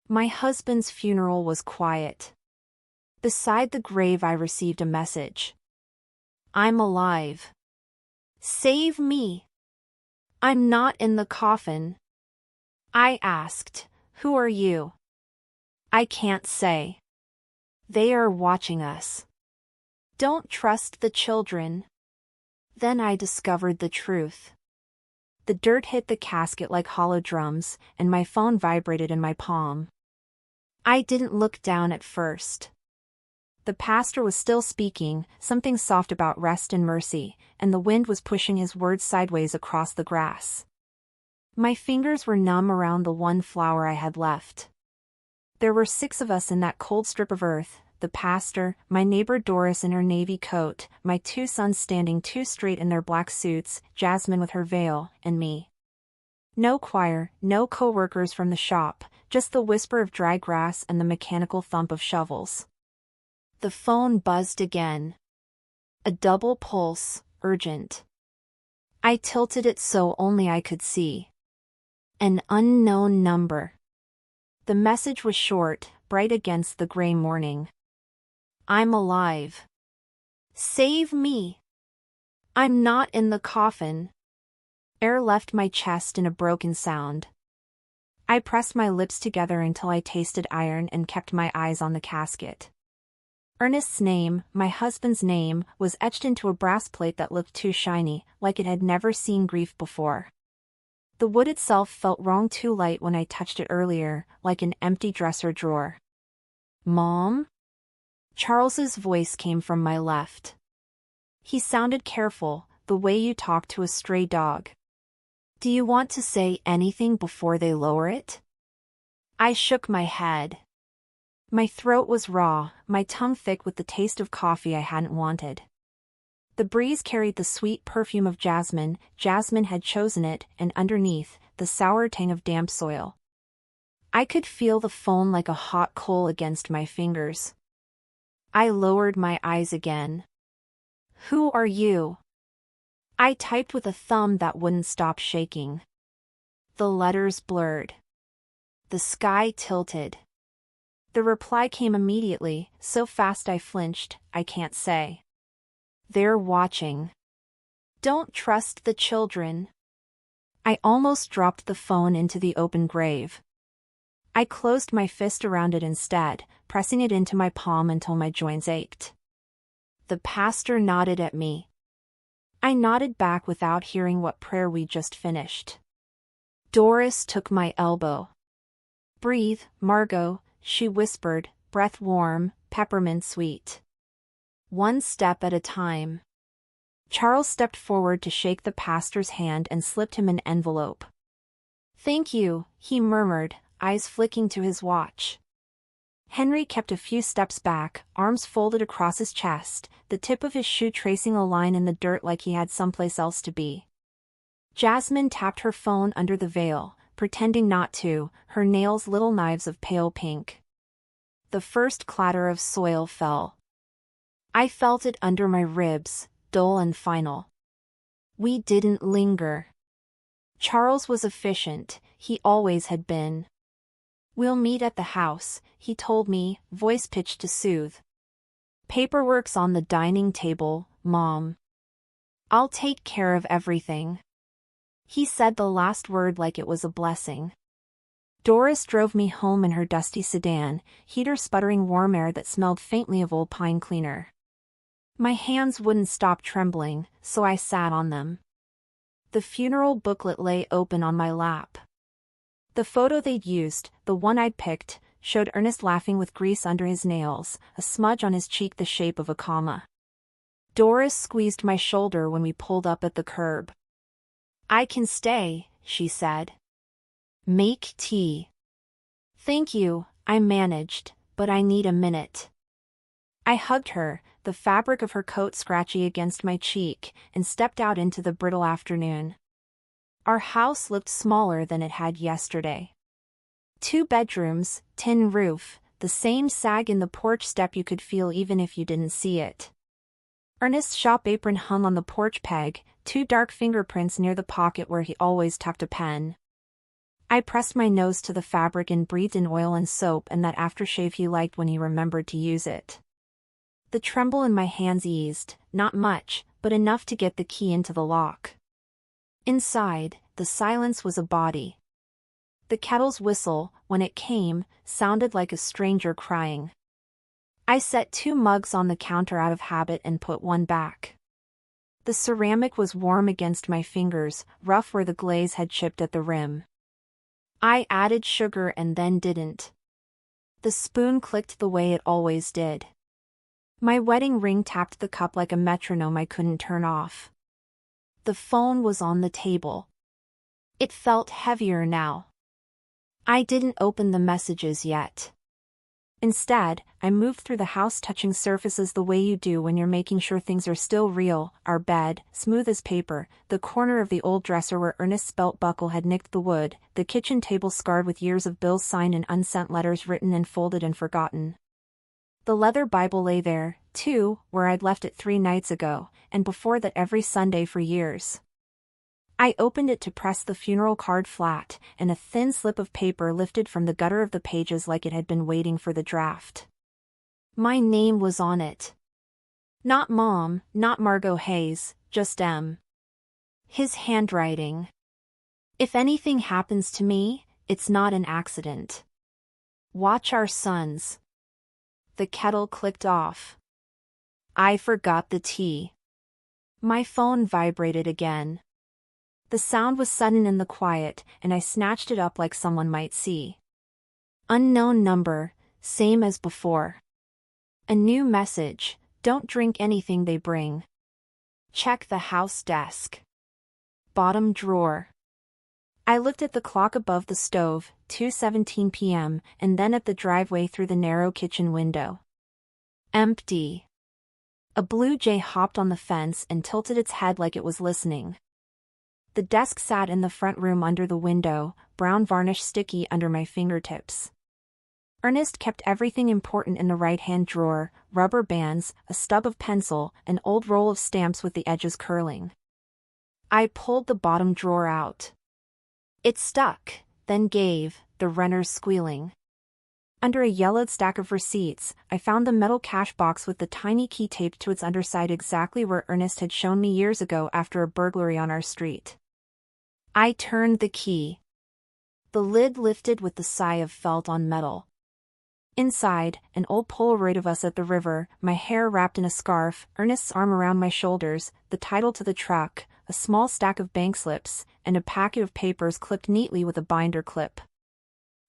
My husband's funeral was quiet. Beside the grave I received a message. I'm alive. Save me. I'm not in the coffin. I asked, who are you? I can't say. They are watching us. Don't trust the children. Then I discovered the truth. The dirt hit the casket like hollow drums, and my phone vibrated in my palm. I didn't look down at first. The pastor was still speaking, something soft about rest and mercy, and the wind was pushing his words sideways across the grass. My fingers were numb around the one flower I had left. There were 6 of us in that cold strip of earth, the pastor, my neighbor Doris in her navy coat, my 2 sons standing too straight in their black suits, Jasmine with her veil, and me. No choir, no co-workers from the shop, just the whisper of dry grass and the mechanical thump of shovels. The phone buzzed again. A double pulse, urgent. I tilted it so only I could see. An unknown number. The message was short, bright against the gray morning. I'm alive. Save me. I'm not in the coffin. Air left my chest in a broken sound. I pressed my lips together until I tasted iron and kept my eyes on the casket. Ernest's name, my husband's name, was etched into a brass plate that looked too shiny, like it had never seen grief before. The wood itself felt wrong, too light when I touched it earlier, like an empty dresser drawer. Mom? Charles's voice came from my left. He sounded careful, the way you talk to a stray dog. Do you want to say anything before they lower it? I shook my head. My throat was raw, my tongue thick with the taste of coffee I hadn't wanted. The breeze carried the sweet perfume of jasmine, Jasmine had chosen it, and underneath, the sour tang of damp soil. I could feel the phone like a hot coal against my fingers. I lowered my eyes again. Who are you? I typed with a thumb that wouldn't stop shaking. The letters blurred. The sky tilted. The reply came immediately, so fast I flinched, I can't say. They're watching. Don't trust the children. I almost dropped the phone into the open grave. I closed my fist around it instead, pressing it into my palm until my joints ached. The pastor nodded at me. I nodded back without hearing what prayer we just finished. Doris took my elbow. Breathe, Margot, she whispered, breath warm, peppermint sweet. One step at a time. Charles stepped forward to shake the pastor's hand and slipped him an envelope. Thank you, he murmured, eyes flicking to his watch. Henry kept a few steps back, arms folded across his chest, the tip of his shoe tracing a line in the dirt like he had someplace else to be. Jasmine tapped her phone under the veil, pretending not to, her nails little knives of pale pink. The first clatter of soil fell. I felt it under my ribs, dull and final. We didn't linger. Charles was efficient, he always had been. We'll meet at the house, he told me, voice pitched to soothe. Paperwork's on the dining table, Mom. I'll take care of everything. He said the last word like it was a blessing. Doris drove me home in her dusty sedan, heater sputtering warm air that smelled faintly of old pine cleaner. My hands wouldn't stop trembling, so I sat on them. The funeral booklet lay open on my lap. The photo they'd used, the one I'd picked, showed Ernest laughing with grease under his nails, a smudge on his cheek the shape of a comma. Doris squeezed my shoulder when we pulled up at the curb. I can stay, she said. Make tea. Thank you, I managed, but I need a minute. I hugged her, the fabric of her coat scratchy against my cheek, and stepped out into the brittle afternoon. Our house looked smaller than it had yesterday. 2 bedrooms, tin roof, the same sag in the porch step you could feel even if you didn't see it. Ernest's shop apron hung on the porch peg, 2 dark fingerprints near the pocket where he always tucked a pen. I pressed my nose to the fabric and breathed in oil and soap and that aftershave he liked when he remembered to use it. The tremble in my hands eased, not much, but enough to get the key into the lock. Inside, the silence was a body. The kettle's whistle, when it came, sounded like a stranger crying. I set 2 mugs on the counter out of habit and put one back. The ceramic was warm against my fingers, rough where the glaze had chipped at the rim. I added sugar and then didn't. The spoon clicked the way it always did. My wedding ring tapped the cup like a metronome I couldn't turn off. The phone was on the table. It felt heavier now. I didn't open the messages yet. Instead, I moved through the house touching surfaces the way you do when you're making sure things are still real. Our bed, smooth as paper, the corner of the old dresser where Ernest's belt buckle had nicked the wood, the kitchen table scarred with years of bills signed and unsent letters written and folded and forgotten. The leather Bible lay there, too, where I'd left it 3 nights ago, and before that every Sunday for years. I opened it to press the funeral card flat, and a thin slip of paper lifted from the gutter of the pages like it had been waiting for the draft. My name was on it. Not Mom, not Margot Hayes, just M. His handwriting. If anything happens to me, it's not an accident. Watch our sons. The kettle clicked off. I forgot the tea. My phone vibrated again. The sound was sudden in the quiet, and I snatched it up like someone might see. Unknown number, same as before. A new message, don't drink anything they bring. Check the house desk. Bottom drawer. I looked at the clock above the stove, 2:17 p.m., and then at the driveway through the narrow kitchen window. Empty. A blue jay hopped on the fence and tilted its head like it was listening. The desk sat in the front room under the window, brown varnish sticky under my fingertips. Ernest kept everything important in the right-hand drawer, rubber bands, a stub of pencil, an old roll of stamps with the edges curling. I pulled the bottom drawer out. It stuck, then gave, the runners squealing. Under a yellowed stack of receipts, I found the metal cash box with the tiny key taped to its underside exactly where Ernest had shown me years ago after a burglary on our street. I turned the key. The lid lifted with the sigh of felt on metal. Inside, an old Polaroid of us at the river, my hair wrapped in a scarf, Ernest's arm around my shoulders, the title to the truck, a small stack of bank slips, and a packet of papers clipped neatly with a binder clip.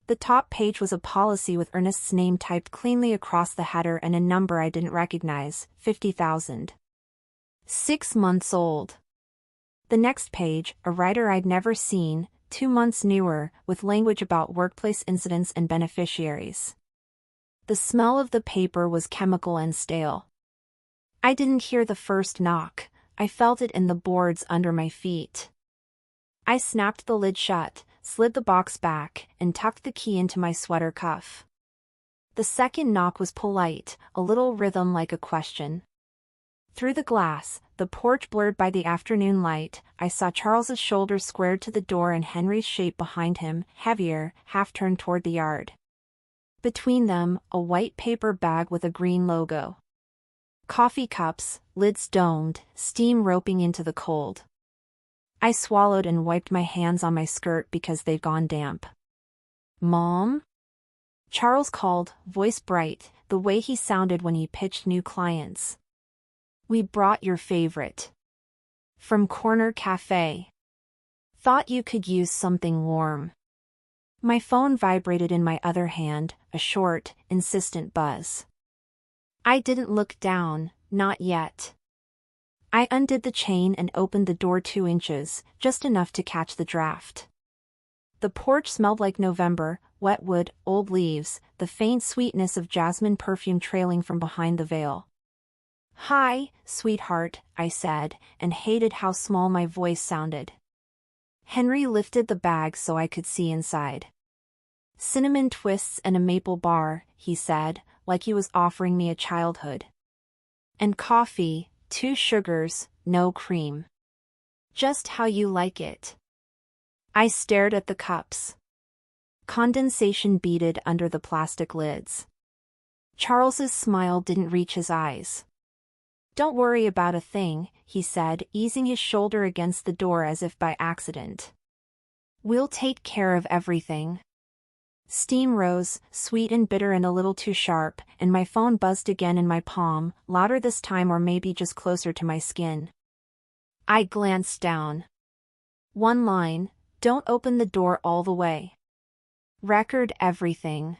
The top page was a policy with Ernest's name typed cleanly across the header and a number I didn't recognize, 50,000. 6 months old. The next page, a writer I'd never seen, 2 months newer, with language about workplace incidents and beneficiaries. The smell of the paper was chemical and stale. I didn't hear the first knock, I felt it in the boards under my feet. I snapped the lid shut, slid the box back, and tucked the key into my sweater cuff. The second knock was polite, a little rhythm like a question. Through the glass, the porch blurred by the afternoon light, I saw Charles's shoulders squared to the door and Henry's shape behind him, heavier, half-turned toward the yard. Between them, a white paper bag with a green logo. Coffee cups, lids domed, steam roping into the cold. I swallowed and wiped my hands on my skirt because they'd gone damp. Mom? Charles called, voice bright, the way he sounded when he pitched new clients. We brought your favorite. From Corner Cafe. Thought you could use something warm. My phone vibrated in my other hand, a short, insistent buzz. I didn't look down, not yet. I undid the chain and opened the door 2 inches, just enough to catch the draft. The porch smelled like November, wet wood, old leaves, the faint sweetness of jasmine perfume trailing from behind the veil. Hi, sweetheart, I said, and hated how small my voice sounded. Henry lifted the bag so I could see inside. Cinnamon twists and a maple bar, he said, like he was offering me a childhood. And coffee, 2 sugars, no cream. Just how you like it. I stared at the cups. Condensation beaded under the plastic lids. Charles's smile didn't reach his eyes. "Don't worry about a thing," he said, easing his shoulder against the door as if by accident. "We'll take care of everything." Steam rose, sweet and bitter and a little too sharp, and my phone buzzed again in my palm, louder this time or maybe just closer to my skin. I glanced down. One line: "Don't open the door all the way. Record everything."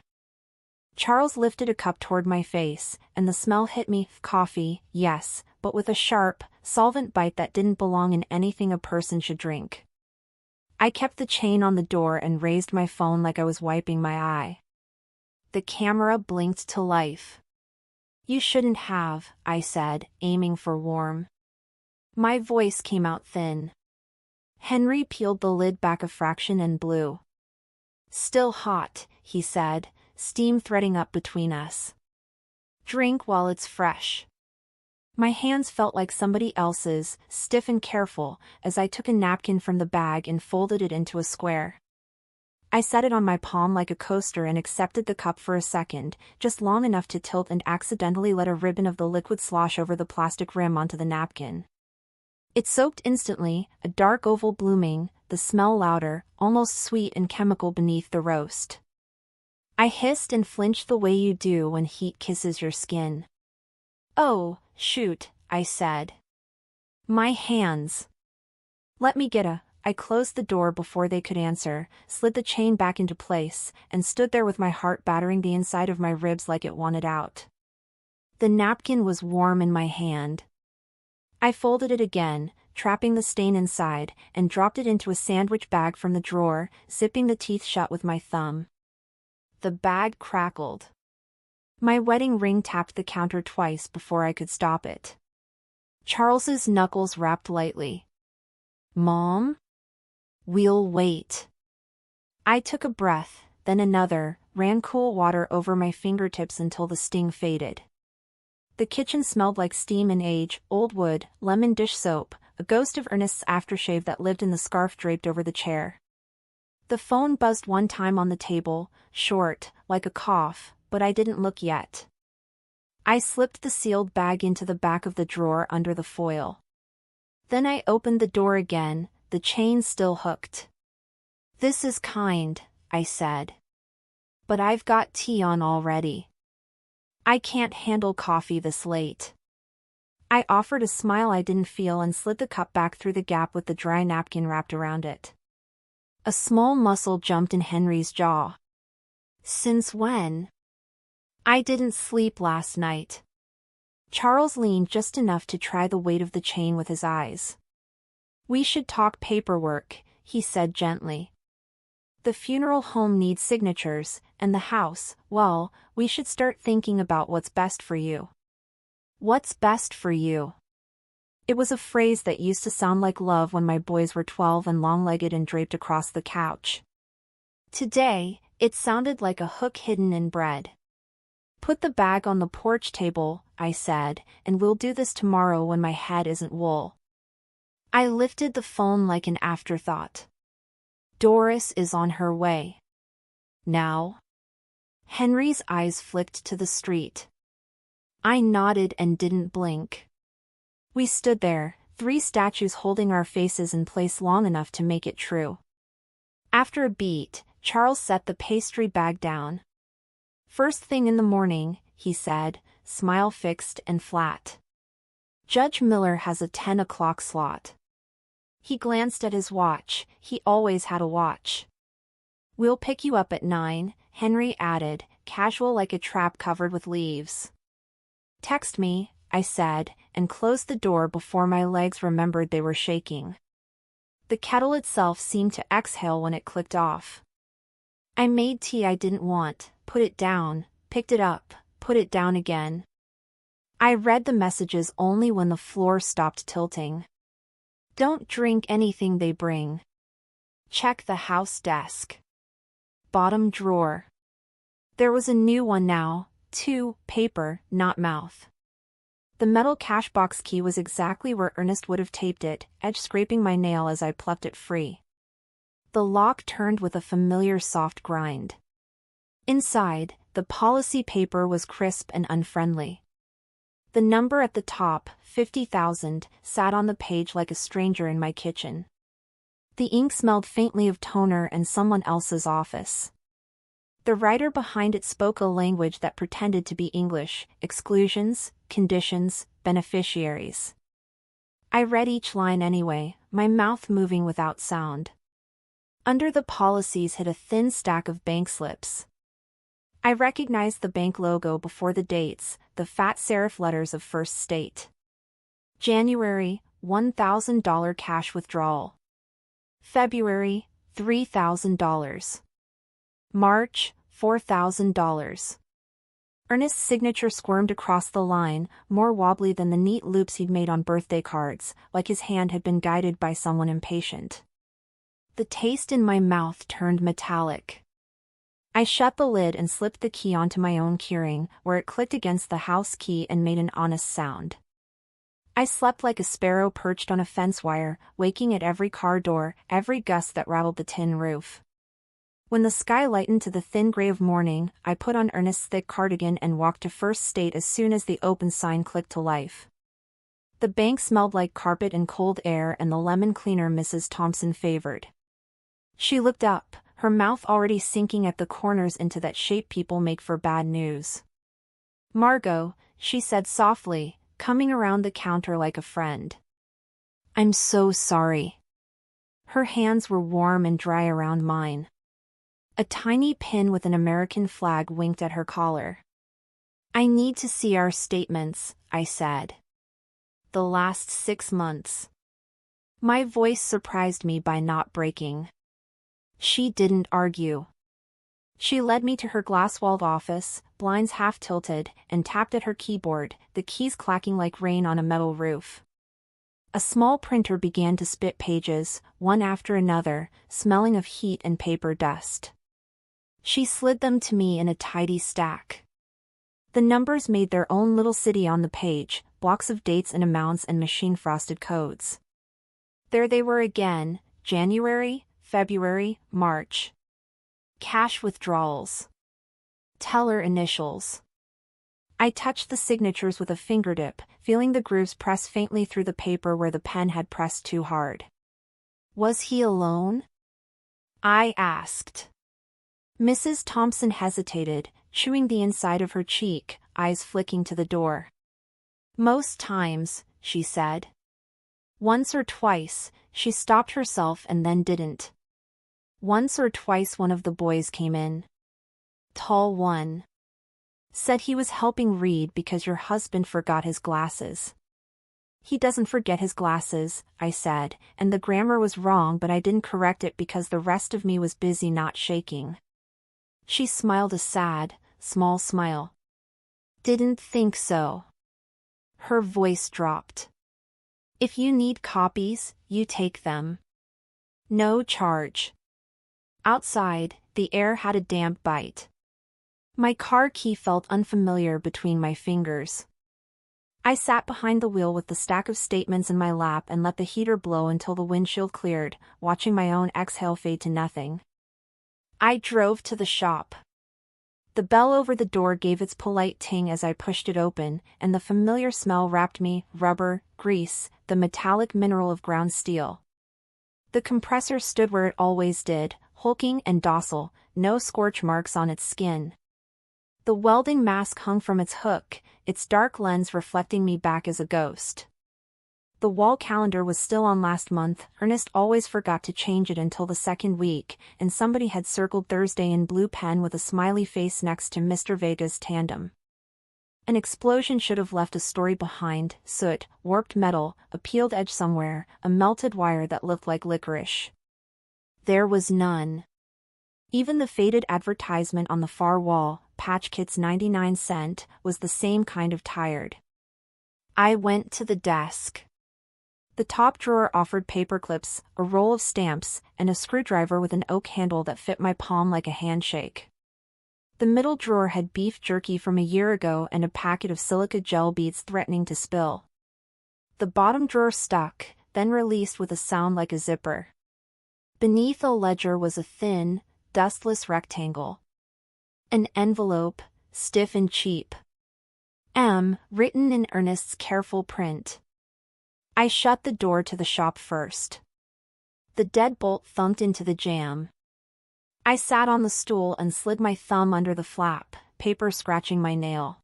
Charles lifted a cup toward my face, and the smell hit me. Coffee, yes, but with a sharp, solvent bite that didn't belong in anything a person should drink. I kept the chain on the door and raised my phone like I was wiping my eye. The camera blinked to life. "You shouldn't have," I said, aiming for warm. My voice came out thin. Henry peeled the lid back a fraction and blew. "Still hot," he said, steam threading up between us. "Drink while it's fresh." My hands felt like somebody else's, stiff and careful, as I took a napkin from the bag and folded it into a square. I set it on my palm like a coaster and accepted the cup for a second, just long enough to tilt and accidentally let a ribbon of the liquid slosh over the plastic rim onto the napkin. It soaked instantly, a dark oval blooming, the smell louder, almost sweet and chemical beneath the roast. I hissed and flinched the way you do when heat kisses your skin. "Oh, shoot," I said. "My hands." "Let me get a..." I closed the door before they could answer, slid the chain back into place, and stood there with my heart battering the inside of my ribs like it wanted out. The napkin was warm in my hand. I folded it again, trapping the stain inside, and dropped it into a sandwich bag from the drawer, zipping the teeth shut with my thumb. The bag crackled. My wedding ring tapped the counter twice before I could stop it. Charles's knuckles rapped lightly. "Mom? We'll wait." I took a breath, then another, ran cool water over my fingertips until the sting faded. The kitchen smelled like steam and age, old wood, lemon dish soap, a ghost of Ernest's aftershave that lived in the scarf draped over the chair. The phone buzzed one time on the table, short, like a cough, but I didn't look yet. I slipped the sealed bag into the back of the drawer under the foil. Then I opened the door again, the chain still hooked. "This is kind," I said. "But I've got tea on already. I can't handle coffee this late." I offered a smile I didn't feel and slid the cup back through the gap with the dry napkin wrapped around it. A small muscle jumped in Henry's jaw. "Since when?" "I didn't sleep last night." Charles leaned just enough to try the weight of the chain with his eyes. "We should talk paperwork," he said gently. "The funeral home needs signatures, and the house, well, we should start thinking about what's best for you." "What's best for you?" It was a phrase that used to sound like love when my boys were 12 and long-legged and draped across the couch. Today, it sounded like a hook hidden in bread. "Put the bag on the porch table," I said, "and we'll do this tomorrow when my head isn't wool." I lifted the phone like an afterthought. "Doris is on her way." "Now?" Henry's eyes flicked to the street. I nodded and didn't blink. We stood there, 3 statues holding our faces in place long enough to make it true. After a beat, Charles set the pastry bag down. "First thing in the morning," he said, smile fixed and flat. "Judge Miller has a 10 o'clock slot." He glanced at his watch. He always had a watch. "We'll pick you up at 9, Henry added, casual like a trap covered with leaves. "Text me," I said, and closed the door before my legs remembered they were shaking. The kettle itself seemed to exhale when it clicked off. I made tea I didn't want, put it down, picked it up, put it down again. I read the messages only when the floor stopped tilting. "Don't drink anything they bring. Check the house desk. Bottom drawer." There was a new one now, too, paper, not mouth. The metal cash box key was exactly where Ernest would have taped it, edge scraping my nail as I plucked it free. The lock turned with a familiar soft grind. Inside, the policy paper was crisp and unfriendly. The number at the top, 50,000, sat on the page like a stranger in my kitchen. The ink smelled faintly of toner and someone else's office. The writer behind it spoke a language that pretended to be English: exclusions, conditions, beneficiaries. I read each line anyway, my mouth moving without sound. Under the policies hid a thin stack of bank slips. I recognized the bank logo before the dates, the fat serif letters of First State. January, $1,000 cash withdrawal. February, $3,000. March, $4,000. Ernest's signature squirmed across the line, more wobbly than the neat loops he'd made on birthday cards, like his hand had been guided by someone impatient. The taste in my mouth turned metallic. I shut the lid and slipped the key onto my own keyring, where it clicked against the house key and made an honest sound. I slept like a sparrow perched on a fence wire, waking at every car door, every gust that rattled the tin roof. When the sky lightened to the thin gray of morning, I put on Ernest's thick cardigan and walked to First State as soon as the open sign clicked to life. The bank smelled like carpet and cold air and the lemon cleaner Mrs. Thompson favored. She looked up, her mouth already sinking at the corners into that shape people make for bad news. "Margot," she said softly, coming around the counter like a friend. "I'm so sorry." Her hands were warm and dry around mine. A tiny pin with an American flag winked at her collar. "I need to see our statements," I said. "The last 6 months." My voice surprised me by not breaking. She didn't argue. She led me to her glass-walled office, blinds half-tilted, and tapped at her keyboard, the keys clacking like rain on a metal roof. A small printer began to spit pages, one after another, smelling of heat and paper dust. She slid them to me in a tidy stack. The numbers made their own little city on the page, blocks of dates and amounts and machine-frosted codes. There they were again: January, February, March. Cash withdrawals. Teller initials. I touched the signatures with a fingertip, feeling the grooves press faintly through the paper where the pen had pressed too hard. "Was he alone?" I asked. Mrs. Thompson hesitated, chewing the inside of her cheek, eyes flicking to the door. "Most times," she said. Once or twice, she stopped herself and then didn't. Once or twice one of the boys came in. Tall one. Said he was helping read because your husband forgot his glasses. "He doesn't forget his glasses," I said, and the grammar was wrong, but I didn't correct it because the rest of me was busy not shaking. She smiled a sad, small smile. "Didn't think so." Her voice dropped. "If you need copies, you take them. No charge." Outside, the air had a damp bite. My car key felt unfamiliar between my fingers. I sat behind the wheel with the stack of statements in my lap and let the heater blow until the windshield cleared, watching my own exhale fade to nothing. I drove to the shop. The bell over the door gave its polite ting as I pushed it open, and the familiar smell wrapped me: rubber, grease, the metallic mineral of ground steel. The compressor stood where it always did, hulking and docile, no scorch marks on its skin. The welding mask hung from its hook, its dark lens reflecting me back as a ghost. The wall calendar was still on last month. Ernest always forgot to change it until the second week, and somebody had circled Thursday in blue pen with a smiley face next to Mr. Vega's tandem. An explosion should have left a story behind: soot, warped metal, a peeled edge somewhere, a melted wire that looked like licorice. There was none. Even the faded advertisement on the far wall, Patch Kits 99¢, was the same kind of tired. I went to the desk. The top drawer offered paperclips, a roll of stamps, and a screwdriver with an oak handle that fit my palm like a handshake. The middle drawer had beef jerky from a year ago and a packet of silica gel beads threatening to spill. The bottom drawer stuck, then released with a sound like a zipper. Beneath a ledger was a thin, dustless rectangle. An envelope, stiff and cheap. M, written in Ernest's careful print. I shut the door to the shop first. The deadbolt thunked into the jamb. I sat on the stool and slid my thumb under the flap, paper scratching my nail.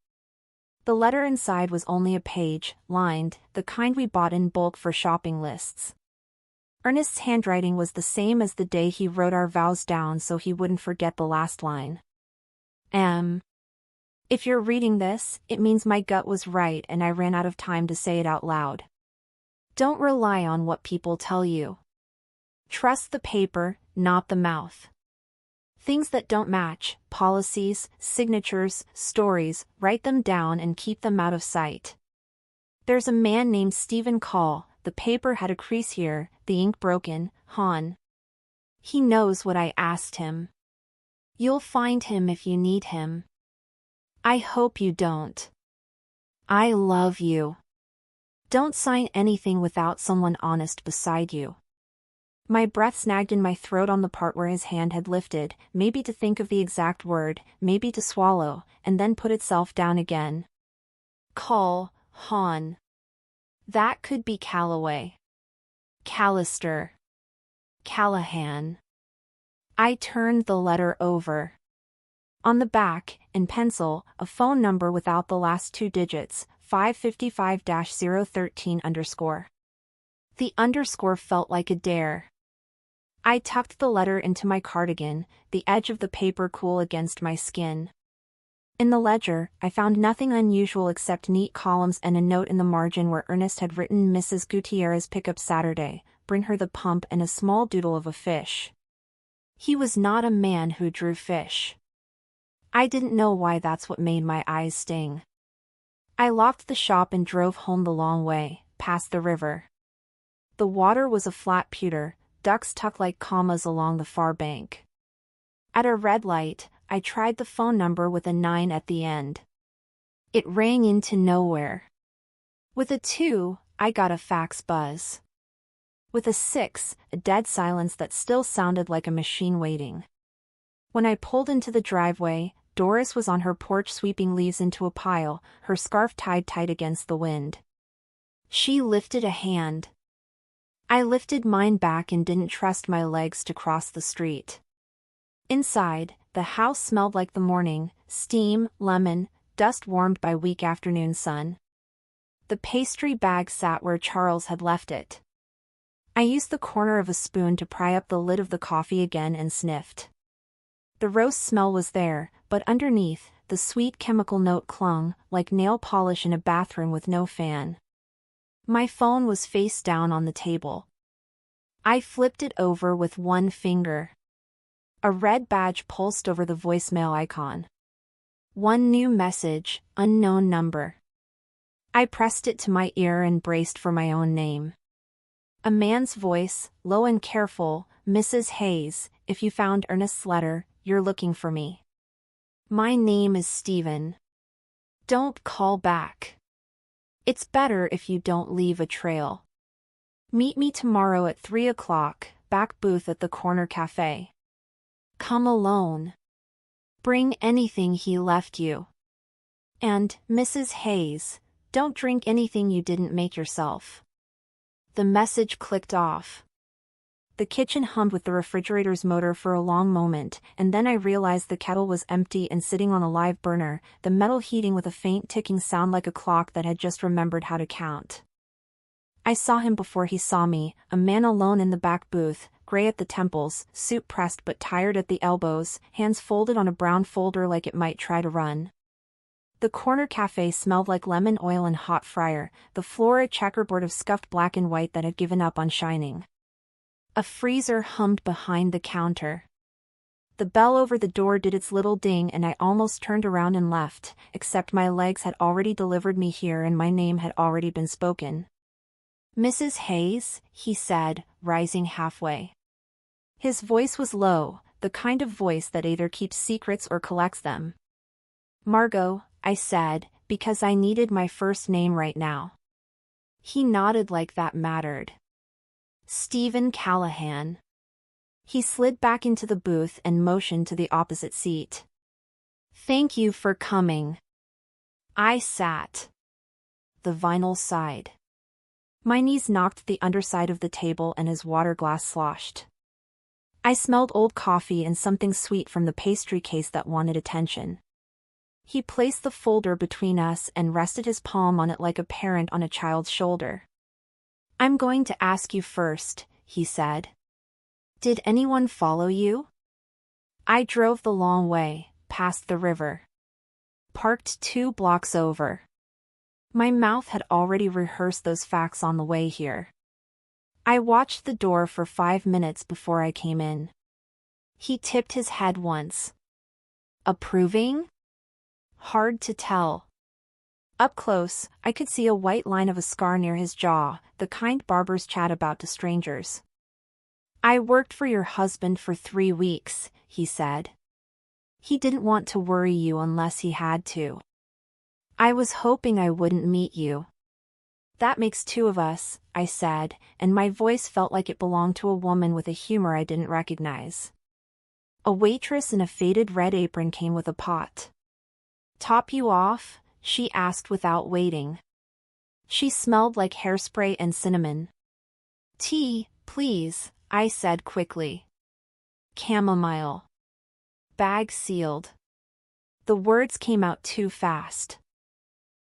The letter inside was only a page, lined, the kind we bought in bulk for shopping lists. Ernest's handwriting was the same as the day he wrote our vows down so he wouldn't forget the last line. If you're reading this, it means my gut was right and I ran out of time to say it out loud. Don't rely on what people tell you. Trust the paper, not the mouth. Things that don't match, policies, signatures, stories, write them down and keep them out of sight. There's a man named Stephen Call, the paper had a crease here, the ink broken, Han. He knows what I asked him. You'll find him if you need him. I hope you don't. I love you. Don't sign anything without someone honest beside you. My breath snagged in my throat on the part where his hand had lifted, maybe to think of the exact word, maybe to swallow, and then put itself down again. Call, Han. That could be Calloway. Callister. Callahan. I turned the letter over. On the back, in pencil, a phone number without the last two digits, 555-013 _. The underscore felt like a dare. I tucked the letter into my cardigan, the edge of the paper cool against my skin. In the ledger, I found nothing unusual except neat columns and a note in the margin where Ernest had written Mrs. Gutierrez pickup Saturday, bring her the pump and a small doodle of a fish. He was not a man who drew fish. I didn't know why that's what made my eyes sting. I locked the shop and drove home the long way, past the river. The water was a flat pewter, ducks tucked like commas along the far bank. At a red light, I tried the phone number with a 9 at the end. It rang into nowhere. With a 2, I got a fax buzz. With a 6, a dead silence that still sounded like a machine waiting. When I pulled into the driveway, Doris was on her porch sweeping leaves into a pile, her scarf tied tight against the wind. She lifted a hand. I lifted mine back and didn't trust my legs to cross the street. Inside, the house smelled like the morning, steam, lemon, dust warmed by weak afternoon sun. The pastry bag sat where Charles had left it. I used the corner of a spoon to pry up the lid of the coffee again and sniffed. The roast smell was there, but underneath, the sweet chemical note clung, like nail polish in a bathroom with no fan. My phone was face down on the table. I flipped it over with one finger. A red badge pulsed over the voicemail icon. One new message, unknown number. I pressed it to my ear and braced for my own name. A man's voice, low and careful, Mrs. Hayes, if you found Ernest's letter, you're looking for me. My name is Stephen. Don't call back. It's better if you don't leave a trail. Meet me tomorrow at 3 o'clock, back booth at the corner cafe. Come alone. Bring anything he left you. And, Mrs. Hayes, don't drink anything you didn't make yourself. The message clicked off. The kitchen hummed with the refrigerator's motor for a long moment, and then I realized the kettle was empty and sitting on a live burner, the metal heating with a faint ticking sound like a clock that had just remembered how to count. I saw him before he saw me, a man alone in the back booth, gray at the temples, suit pressed but tired at the elbows, hands folded on a brown folder like it might try to run. The corner cafe smelled like lemon oil and hot fryer, the floor a checkerboard of scuffed black and white that had given up on shining. A freezer hummed behind the counter. The bell over the door did its little ding and I almost turned around and left, except my legs had already delivered me here and my name had already been spoken. Mrs. Hayes, he said, rising halfway. His voice was low, the kind of voice that either keeps secrets or collects them. Margot, I said, because I needed my first name right now. He nodded like that mattered. Stephen Callahan. He slid back into the booth and motioned to the opposite seat. "Thank you for coming." I sat. The vinyl sighed. My knees knocked the underside of the table and his water glass sloshed. I smelled old coffee and something sweet from the pastry case that wanted attention. He placed the folder between us and rested his palm on it like a parent on a child's shoulder. "I'm going to ask you first," he said. "Did anyone follow you?" I drove the long way, past the river. Parked 2 blocks over. My mouth had already rehearsed those facts on the way here. I watched the door for 5 minutes before I came in. He tipped his head once. Approving? Hard to tell. Up close, I could see a white line of a scar near his jaw, the kind barbers chat about to strangers. "I worked for your husband for 3 weeks, he said. He didn't want to worry you unless he had to. I was hoping I wouldn't meet you." "That makes 2 of us," I said, and my voice felt like it belonged to a woman with a humor I didn't recognize. A waitress in a faded red apron came with a pot. "Top you off?" she asked without waiting. She smelled like hairspray and cinnamon. "Tea, please," I said quickly. "Chamomile." Bag sealed. The words came out too fast.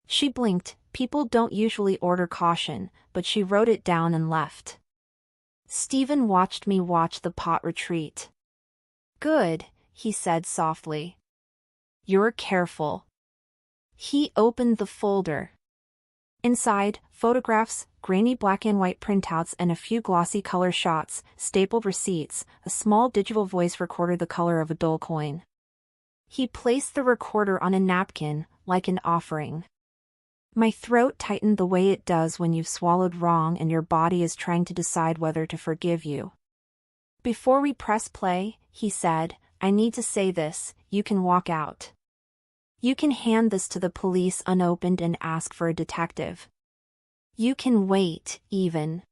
She blinked. People don't usually order caution, but she wrote it down and left. Stephen watched me watch the pot retreat. "Good," he said softly. "You're careful." He opened the folder. Inside, photographs, grainy black and white printouts and a few glossy color shots, stapled receipts, a small digital voice recorder the color of a dull coin. He placed the recorder on a napkin, like an offering. My throat tightened the way it does when you've swallowed wrong and your body is trying to decide whether to forgive you. "Before we press play," he said, "I need to say this, you can walk out. You can hand this to the police unopened and ask for a detective. You can wait, even.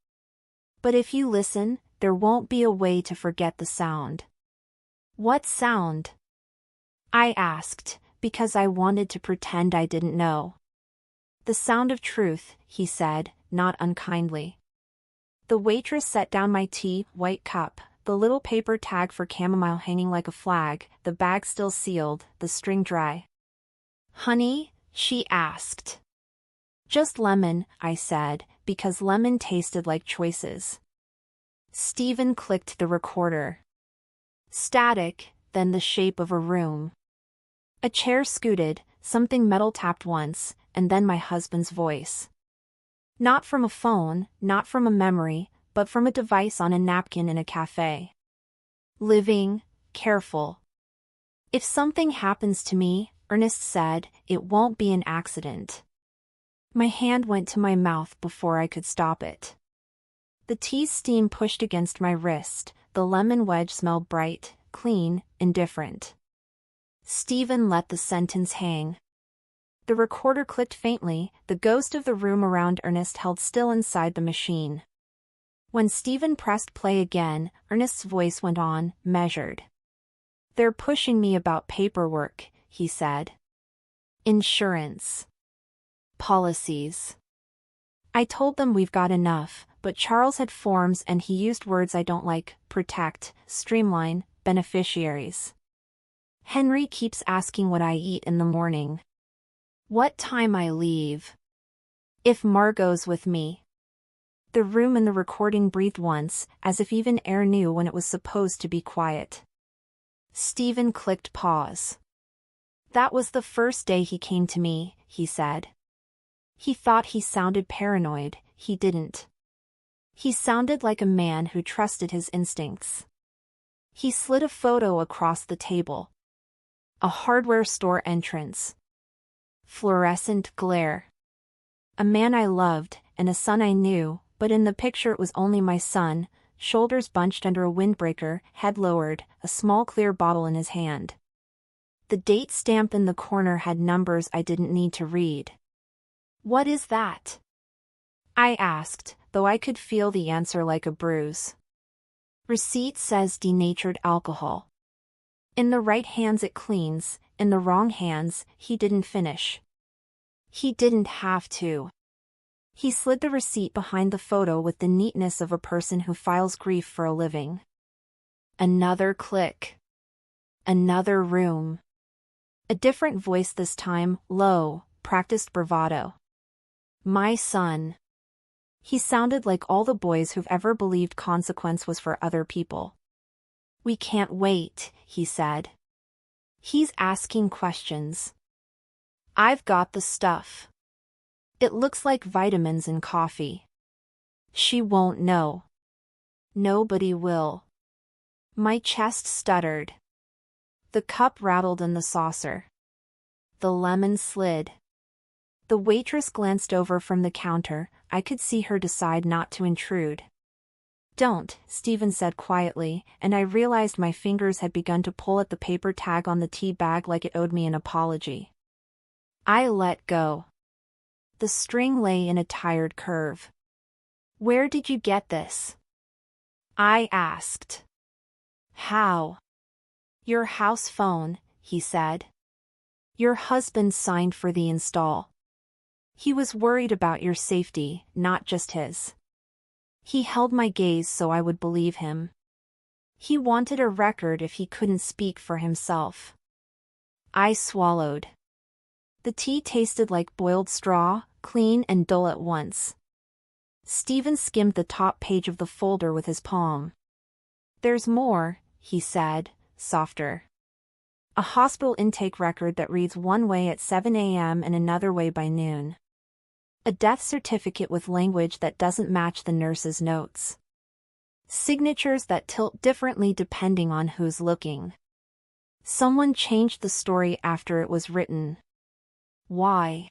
But if you listen, there won't be a way to forget the sound." "What sound?" I asked, because I wanted to pretend I didn't know. "The sound of truth," he said, not unkindly. The waitress set down my tea, white cup, the little paper tag for chamomile hanging like a flag, the bag still sealed, the string dry. "Honey?" she asked. "Just lemon," I said, because lemon tasted like choices. Stephen clicked the recorder. Static, then the shape of a room. A chair scooted, something metal tapped once, and then my husband's voice. Not from a phone, not from a memory, but from a device on a napkin in a cafe. "Living, careful. If something happens to me," Ernest said, "it won't be an accident." My hand went to my mouth before I could stop it. The tea's steam pushed against my wrist, the lemon wedge smelled bright, clean, indifferent. Stephen let the sentence hang. The recorder clicked faintly, the ghost of the room around Ernest held still inside the machine. When Stephen pressed play again, Ernest's voice went on, measured. "They're pushing me about paperwork," he said. "Insurance. Policies." I told them we've got enough, but Charles had forms and he used words I don't like: protect, streamline, beneficiaries. Henry keeps asking what I eat in the morning. What time I leave. If Margot's with me. The room and the recording breathed once, as if even air knew when it was supposed to be quiet. Stephen clicked pause. "That was the first day he came to me," he said. He thought he sounded paranoid, he didn't. He sounded like a man who trusted his instincts. He slid a photo across the table. A hardware store entrance. Fluorescent glare. A man I loved, and a son I knew, but in the picture it was only my son, shoulders bunched under a windbreaker, head lowered, a small clear bottle in his hand. The date stamp in the corner had numbers I didn't need to read. "What is that?" I asked, though I could feel the answer like a bruise. Receipt says denatured alcohol. In the right hands it cleans, in the wrong hands, he didn't finish. He didn't have to. He slid the receipt behind the photo with the neatness of a person who files grief for a living. Another click. Another room. A different voice this time, low, practiced bravado. My son. He sounded like all the boys who've ever believed consequence was for other people. We can't wait, he said. He's asking questions. I've got the stuff. It looks like vitamins in coffee. She won't know. Nobody will. My chest stuttered. The cup rattled in the saucer. The lemon slid. The waitress glanced over from the counter. I could see her decide not to intrude. Don't, Stephen said quietly, and I realized my fingers had begun to pull at the paper tag on the tea bag like it owed me an apology. I let go. The string lay in a tired curve. Where did you get this? I asked. How? Your house phone, he said. Your husband signed for the install. He was worried about your safety, not just his. He held my gaze so I would believe him. He wanted a record if he couldn't speak for himself. I swallowed. The tea tasted like boiled straw, clean and dull at once. Stephen skimmed the top page of the folder with his palm. There's more, he said, softer. A hospital intake record that reads one way at 7 a.m. and another way by noon. A death certificate with language that doesn't match the nurse's notes. Signatures that tilt differently depending on who's looking. Someone changed the story after it was written. Why?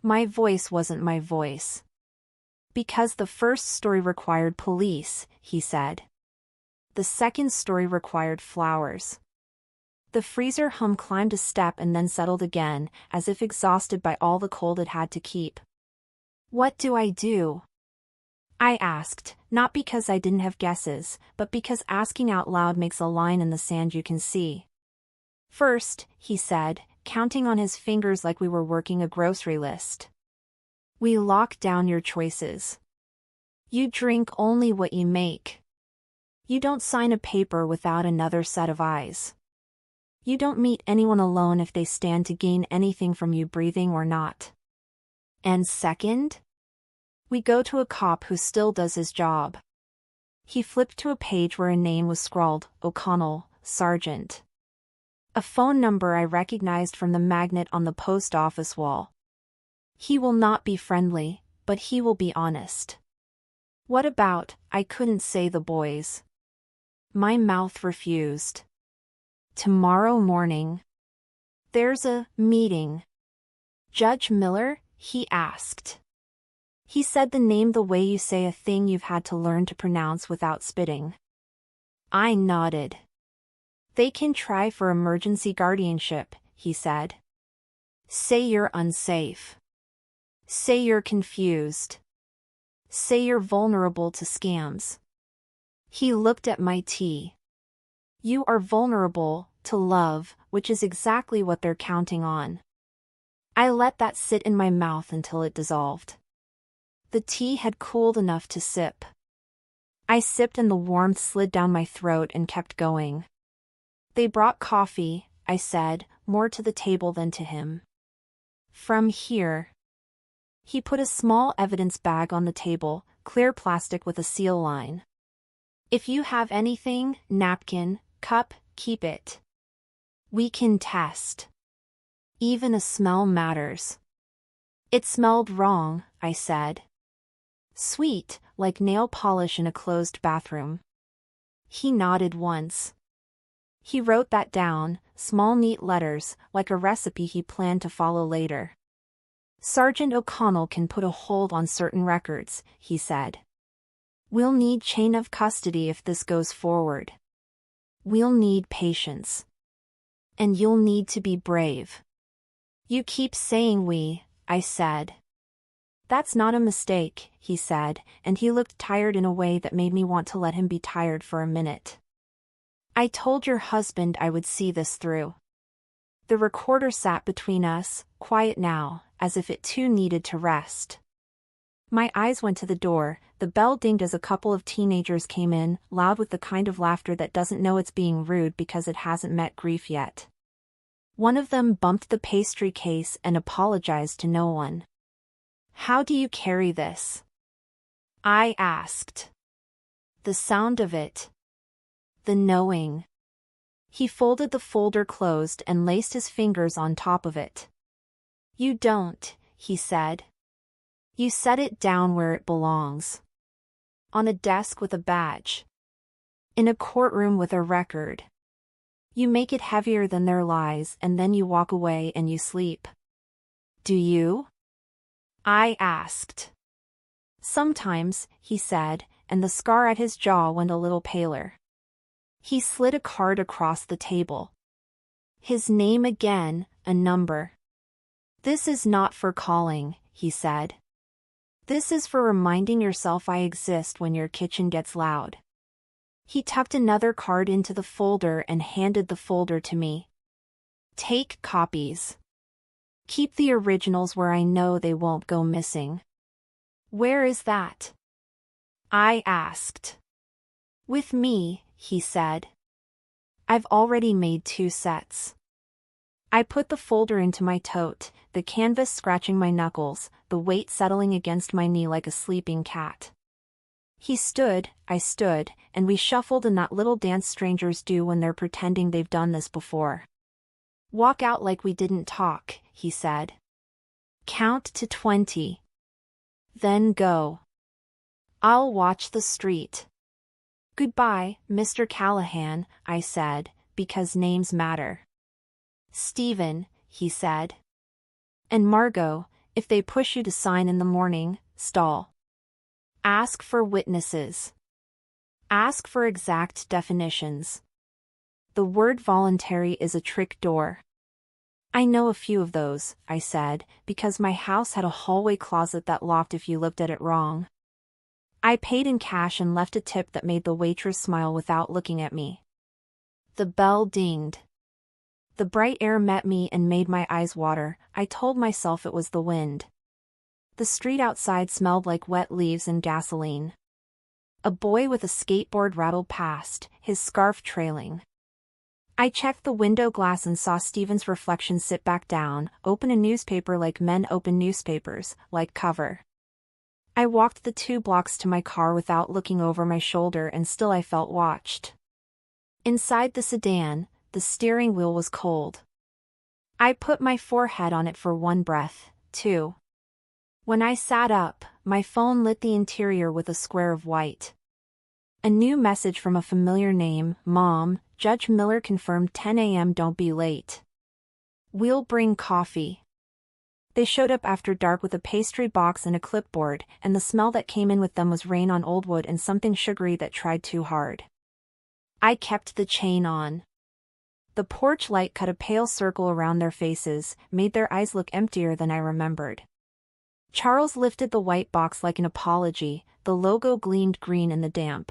My voice wasn't my voice. Because the first story required police, he said. The second story required flowers. The freezer hum climbed a step and then settled again, as if exhausted by all the cold it had to keep. What do I do? I asked, not because I didn't have guesses, but because asking out loud makes a line in the sand you can see. First, he said, counting on his fingers like we were working a grocery list. We lock down your choices. You drink only what you make. You don't sign a paper without another set of eyes. You don't meet anyone alone if they stand to gain anything from you breathing or not. And second? We go to a cop who still does his job. He flipped to a page where a name was scrawled, O'Connell, Sergeant. A phone number I recognized from the magnet on the post office wall. He will not be friendly, but he will be honest. What about, I couldn't say the boys. My mouth refused. Tomorrow morning. There's a meeting. Judge Miller? He asked. He said the name the way you say a thing you've had to learn to pronounce without spitting. I nodded. They can try for emergency guardianship, he said. Say you're unsafe. Say you're confused. Say you're vulnerable to scams. He looked at my tea. You are vulnerable to love, which is exactly what they're counting on. I let that sit in my mouth until it dissolved. The tea had cooled enough to sip. I sipped and the warmth slid down my throat and kept going. They brought coffee, I said, more to the table than to him. From here. He put a small evidence bag on the table, clear plastic with a seal line. If you have anything, napkin, cup, keep it. We can test. Even a smell matters. It smelled wrong, I said. Sweet, like nail polish in a closed bathroom. He nodded once. He wrote that down, small neat letters, like a recipe he planned to follow later. Sergeant O'Connell can put a hold on certain records, he said. We'll need chain of custody if this goes forward. We'll need patience. And you'll need to be brave. You keep saying we, I said. That's not a mistake, he said, and he looked tired in a way that made me want to let him be tired for a minute. I told your husband I would see this through. The recorder sat between us, quiet now, as if it too needed to rest. My eyes went to the door, the bell dinged as a couple of teenagers came in, loud with the kind of laughter that doesn't know it's being rude because it hasn't met grief yet. One of them bumped the pastry case and apologized to no one. How do you carry this? I asked. The sound of it. The knowing. He folded the folder closed and laced his fingers on top of it. You don't, he said. You set it down where it belongs. On a desk with a badge. In a courtroom with a record. You make it heavier than their lies and then you walk away and you sleep. Do you? I asked. Sometimes, he said, and the scar at his jaw went a little paler. He slid a card across the table. His name again, a number. This is not for calling, he said. This is for reminding yourself I exist when your kitchen gets loud. He tucked another card into the folder and handed the folder to me. Take copies. Keep the originals where I know they won't go missing. Where is that? I asked. With me, he said. I've already made 2 sets. I put the folder into my tote, the canvas scratching my knuckles, the weight settling against my knee like a sleeping cat. He stood, I stood, and we shuffled in that little dance strangers do when they're pretending they've done this before. Walk out like we didn't talk, he said. Count to 20. Then go. I'll watch the street. Goodbye, Mr. Callahan, I said, because names matter. Stephen, he said. And Margot, if they push you to sign in the morning, stall. Ask for witnesses. Ask for exact definitions. The word voluntary is a trick door. I know a few of those, I said, because my house had a hallway closet that locked if you looked at it wrong. I paid in cash and left a tip that made the waitress smile without looking at me. The bell dinged. The bright air met me and made my eyes water. I told myself it was the wind. The street outside smelled like wet leaves and gasoline. A boy with a skateboard rattled past, his scarf trailing. I checked the window glass and saw Stephen's reflection sit back down, open a newspaper like men open newspapers, like cover. I walked the 2 blocks to my car without looking over my shoulder and still I felt watched. Inside the sedan, the steering wheel was cold. I put my forehead on it for one breath, 2. When I sat up, my phone lit the interior with a square of white. A new message from a familiar name, Mom, Judge Miller confirmed 10 a.m. Don't be late. We'll bring coffee. They showed up after dark with a pastry box and a clipboard, and the smell that came in with them was rain on old wood and something sugary that tried too hard. I kept the chain on. The porch light cut a pale circle around their faces, made their eyes look emptier than I remembered. Charles lifted the white box like an apology, the logo gleamed green in the damp.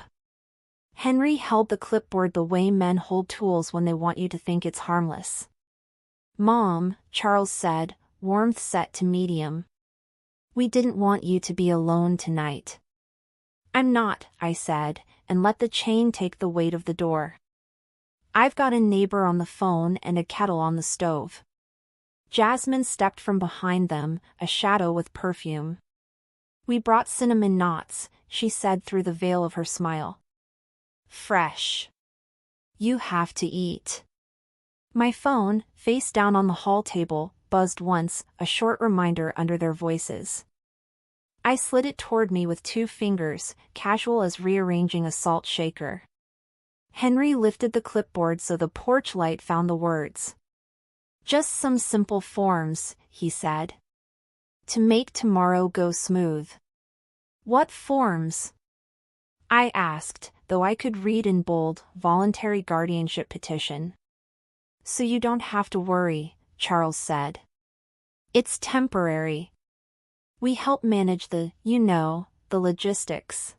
Henry held the clipboard the way men hold tools when they want you to think it's harmless. Mom, Charles said, warmth set to medium. We didn't want you to be alone tonight. I'm not, I said, and let the chain take the weight of the door. I've got a neighbor on the phone and a kettle on the stove. Jasmine stepped from behind them, a shadow with perfume. We brought cinnamon knots, she said through the veil of her smile. Fresh. You have to eat. My phone, face down on the hall table, buzzed once, a short reminder under their voices. I slid it toward me with 2 fingers, casual as rearranging a salt shaker. Henry lifted the clipboard so the porch light found the words. Just some simple forms, he said. To make tomorrow go smooth. What forms? I asked, though I could read in bold, voluntary guardianship petition. So you don't have to worry, Charles said. It's temporary. We help manage the logistics.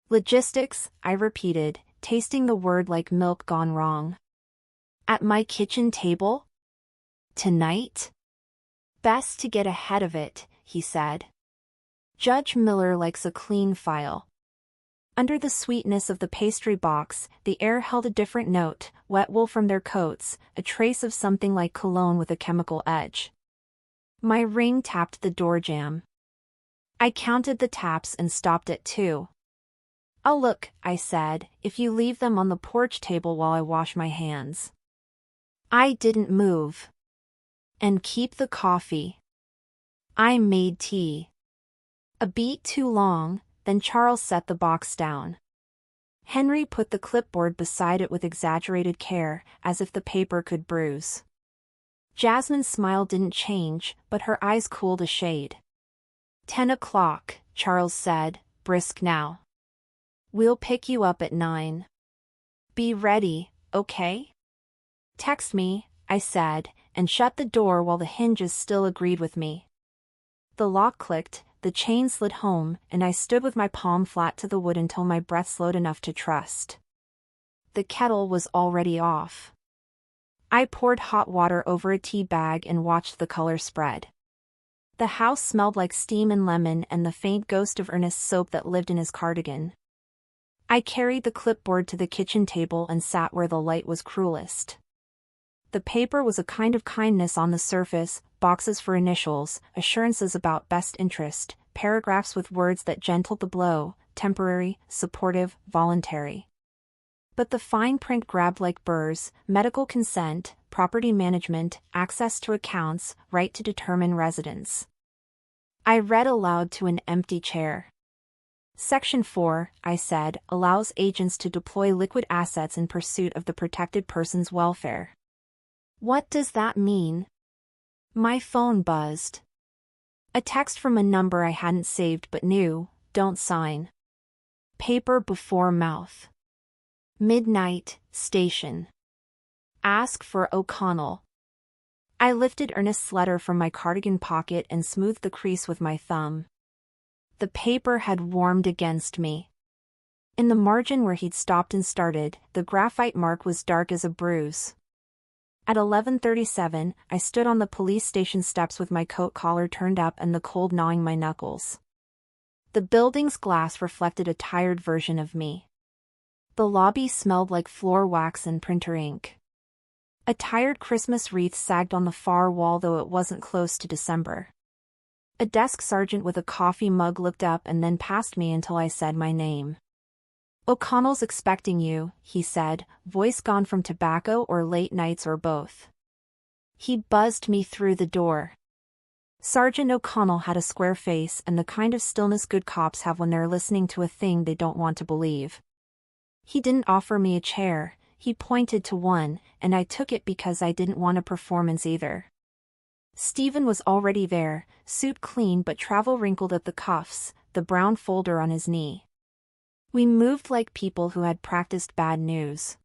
Logistics, I repeated, tasting the word like milk gone wrong. At my kitchen table? Tonight? Best to get ahead of it, he said. Judge Miller likes a clean file. Under the sweetness of the pastry box, the air held a different note, wet wool from their coats, a trace of something like cologne with a chemical edge. My ring tapped the door jamb. I counted the taps and stopped at 2. "I'll look," I said, "if you leave them on the porch table while I wash my hands." I didn't move. "And keep the coffee." I made tea. A beat too long, then Charles set the box down. Henry put the clipboard beside it with exaggerated care, as if the paper could bruise. Jasmine's smile didn't change, but her eyes cooled a shade. 10 o'clock, Charles said, brisk now. "We'll pick you up at 9. Be ready, okay?" "Text me," I said, and shut the door while the hinges still agreed with me. The lock clicked, the chain slid home, and I stood with my palm flat to the wood until my breath slowed enough to trust. The kettle was already off. I poured hot water over a tea bag and watched the color spread. The house smelled like steam and lemon and the faint ghost of Ernest's soap that lived in his cardigan. I carried the clipboard to the kitchen table and sat where the light was cruelest. The paper was a kind of kindness on the surface, boxes for initials, assurances about best interest, paragraphs with words that gentled the blow, temporary, supportive, voluntary. But the fine print grabbed like burrs: medical consent, property management, access to accounts, right to determine residence. I read aloud to an empty chair. Section 4, I said, allows agents to deploy liquid assets in pursuit of the protected person's welfare. What does that mean? My phone buzzed. A text from a number I hadn't saved but knew: "Don't sign. Paper before mouth. Midnight, station. Ask for O'Connell." I lifted Ernest's letter from my cardigan pocket and smoothed the crease with my thumb. The paper had warmed against me. In the margin where he'd stopped and started, the graphite mark was dark as a bruise. At 11:37, I stood on the police station steps with my coat collar turned up and the cold gnawing my knuckles. The building's glass reflected a tired version of me. The lobby smelled like floor wax and printer ink. A tired Christmas wreath sagged on the far wall, though it wasn't close to December. A desk sergeant with a coffee mug looked up and then past me until I said my name. "O'Connell's expecting you," he said, voice gone from tobacco or late nights or both. He buzzed me through the door. Sergeant O'Connell had a square face and the kind of stillness good cops have when they're listening to a thing they don't want to believe. He didn't offer me a chair, he pointed to one, and I took it because I didn't want a performance either. Stephen was already there, suit clean but travel wrinkled at the cuffs, the brown folder on his knee. We moved like people who had practiced bad news.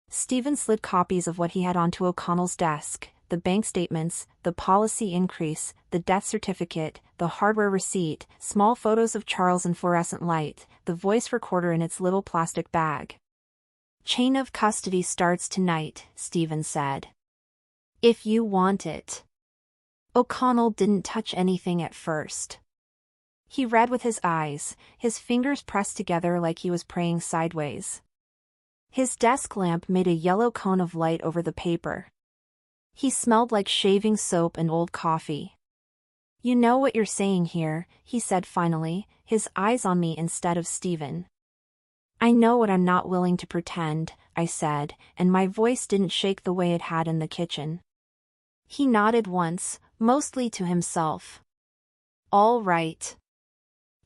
Stephen slid copies of what he had onto O'Connell's desk: the bank statements, the policy increase, the death certificate, the hardware receipt, small photos of Charles in fluorescent light, the voice recorder in its little plastic bag. "Chain of custody starts tonight," Stephen said. "If you want it." O'Connell didn't touch anything at first. He read with his eyes, his fingers pressed together like he was praying sideways. His desk lamp made a yellow cone of light over the paper. He smelled like shaving soap and old coffee. "You know what you're saying here," he said finally, his eyes on me instead of Stephen. "I know what I'm not willing to pretend," I said, and my voice didn't shake the way it had in the kitchen. He nodded once, mostly to himself. "All right."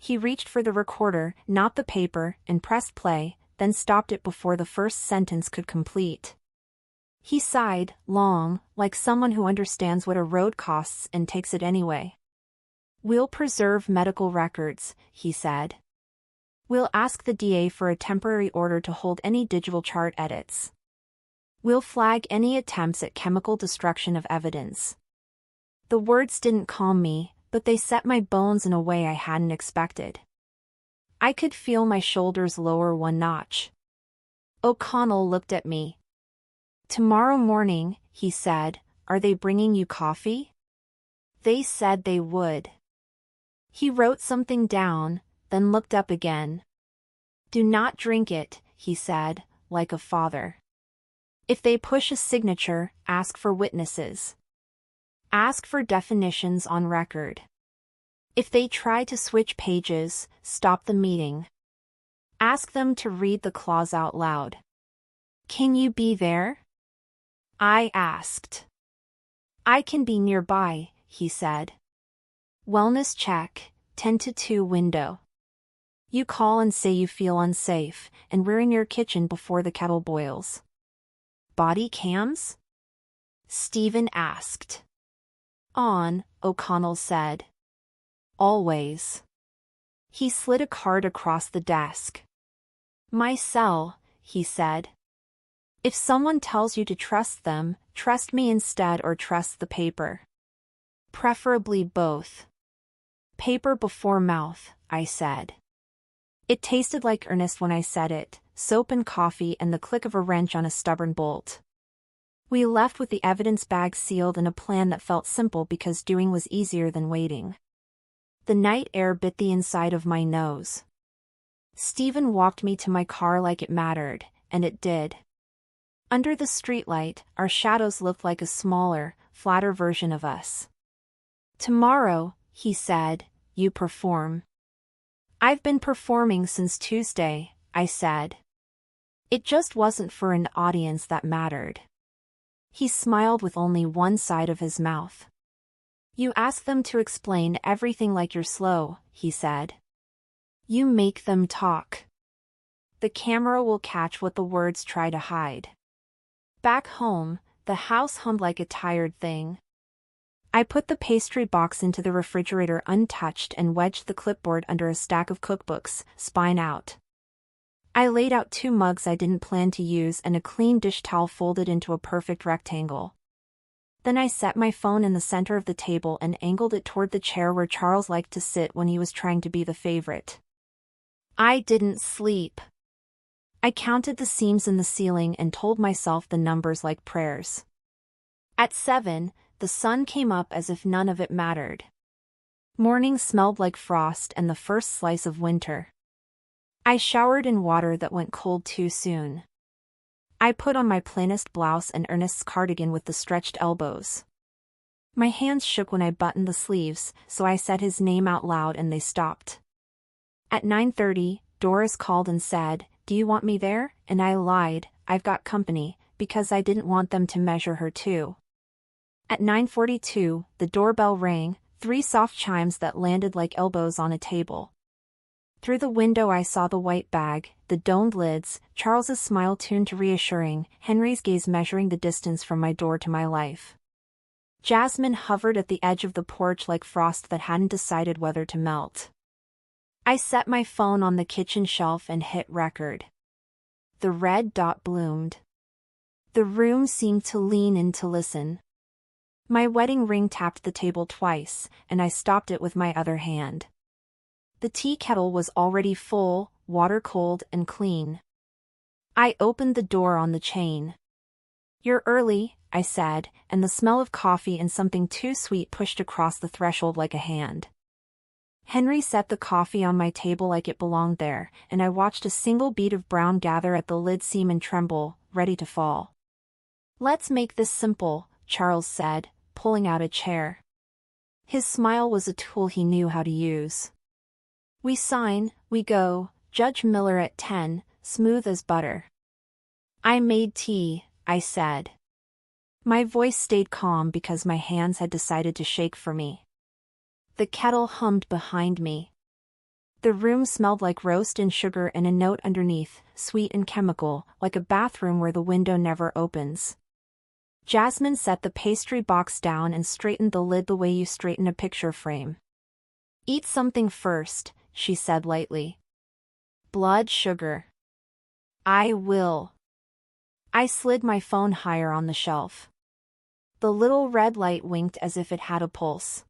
He reached for the recorder, not the paper, and pressed play, then stopped it before the first sentence could complete. He sighed, long, like someone who understands what a road costs and takes it anyway. "We'll preserve medical records," he said. "We'll ask the DA for a temporary order to hold any digital chart edits. We'll flag any attempts at chemical destruction of evidence." The words didn't calm me, but they set my bones in a way I hadn't expected. I could feel my shoulders lower one notch. O'Connell looked at me. "Tomorrow morning," he said, "are they bringing you coffee?" "They said they would." He wrote something down, then looked up again. "Do not drink it," he said, like a father. "If they push a signature, ask for witnesses. Ask for definitions on record. If they try to switch pages, stop the meeting. Ask them to read the clause out loud." "Can you be there?" I asked. "I can be nearby," he said. "Wellness check, 10 to 2 window. You call and say you feel unsafe, and we're in your kitchen before the kettle boils." "Body cams?" Stephen asked. "On," O'Connell said. "Always." He slid a card across the desk. "My cell," he said. "If someone tells you to trust them, trust me instead or trust the paper. Preferably both." "Paper before mouth," I said. It tasted like earnest when I said it, soap and coffee and the click of a wrench on a stubborn bolt. We left with the evidence bag sealed and a plan that felt simple because doing was easier than waiting. The night air bit the inside of my nose. Stephen walked me to my car like it mattered, and it did. Under the streetlight, our shadows looked like a smaller, flatter version of us. "Tomorrow," he said, "you perform." "I've been performing since Tuesday," I said. It just wasn't for an audience that mattered. He smiled with only one side of his mouth. "You ask them to explain everything like you're slow," he said. "You make them talk. The camera will catch what the words try to hide." Back home, the house hummed like a tired thing. I put the pastry box into the refrigerator untouched and wedged the clipboard under a stack of cookbooks, spine out. I laid out 2 mugs I didn't plan to use and a clean dish towel folded into a perfect rectangle. Then I set my phone in the center of the table and angled it toward the chair where Charles liked to sit when he was trying to be the favorite. I didn't sleep. I counted the seams in the ceiling and told myself the numbers like prayers. At 7, the sun came up as if none of it mattered. Morning smelled like frost and the first slice of winter. I showered in water that went cold too soon. I put on my plainest blouse and Ernest's cardigan with the stretched elbows. My hands shook when I buttoned the sleeves, so I said his name out loud and they stopped. At 9:30, Doris called and said, "Do you want me there?" And I lied, "I've got company," because I didn't want them to measure her too. At 9:42, the doorbell rang, 3 soft chimes that landed like elbows on a table. Through the window I saw the white bag, the domed lids, Charles's smile tuned to reassuring, Henry's gaze measuring the distance from my door to my life. Jasmine hovered at the edge of the porch like frost that hadn't decided whether to melt. I set my phone on the kitchen shelf and hit record. The red dot bloomed. The room seemed to lean in to listen. My wedding ring tapped the table twice, and I stopped it with my other hand. The tea kettle was already full, water cold and clean. I opened the door on the chain. "You're early," I said, and the smell of coffee and something too sweet pushed across the threshold like a hand. Henry set the coffee on my table like it belonged there, and I watched a single bead of brown gather at the lid seam and tremble, ready to fall. "Let's make this simple," Charles said, pulling out a chair. His smile was a tool he knew how to use. "We sign, we go, Judge Miller at 10, smooth as butter." "I made tea," I said. My voice stayed calm because my hands had decided to shake for me. The kettle hummed behind me. The room smelled like roast and sugar and a note underneath, sweet and chemical, like a bathroom where the window never opens. Jasmine set the pastry box down and straightened the lid the way you straighten a picture frame. "Eat something first," she said lightly. "Blood sugar." "I will." I slid my phone higher on the shelf. The little red light winked as if it had a pulse.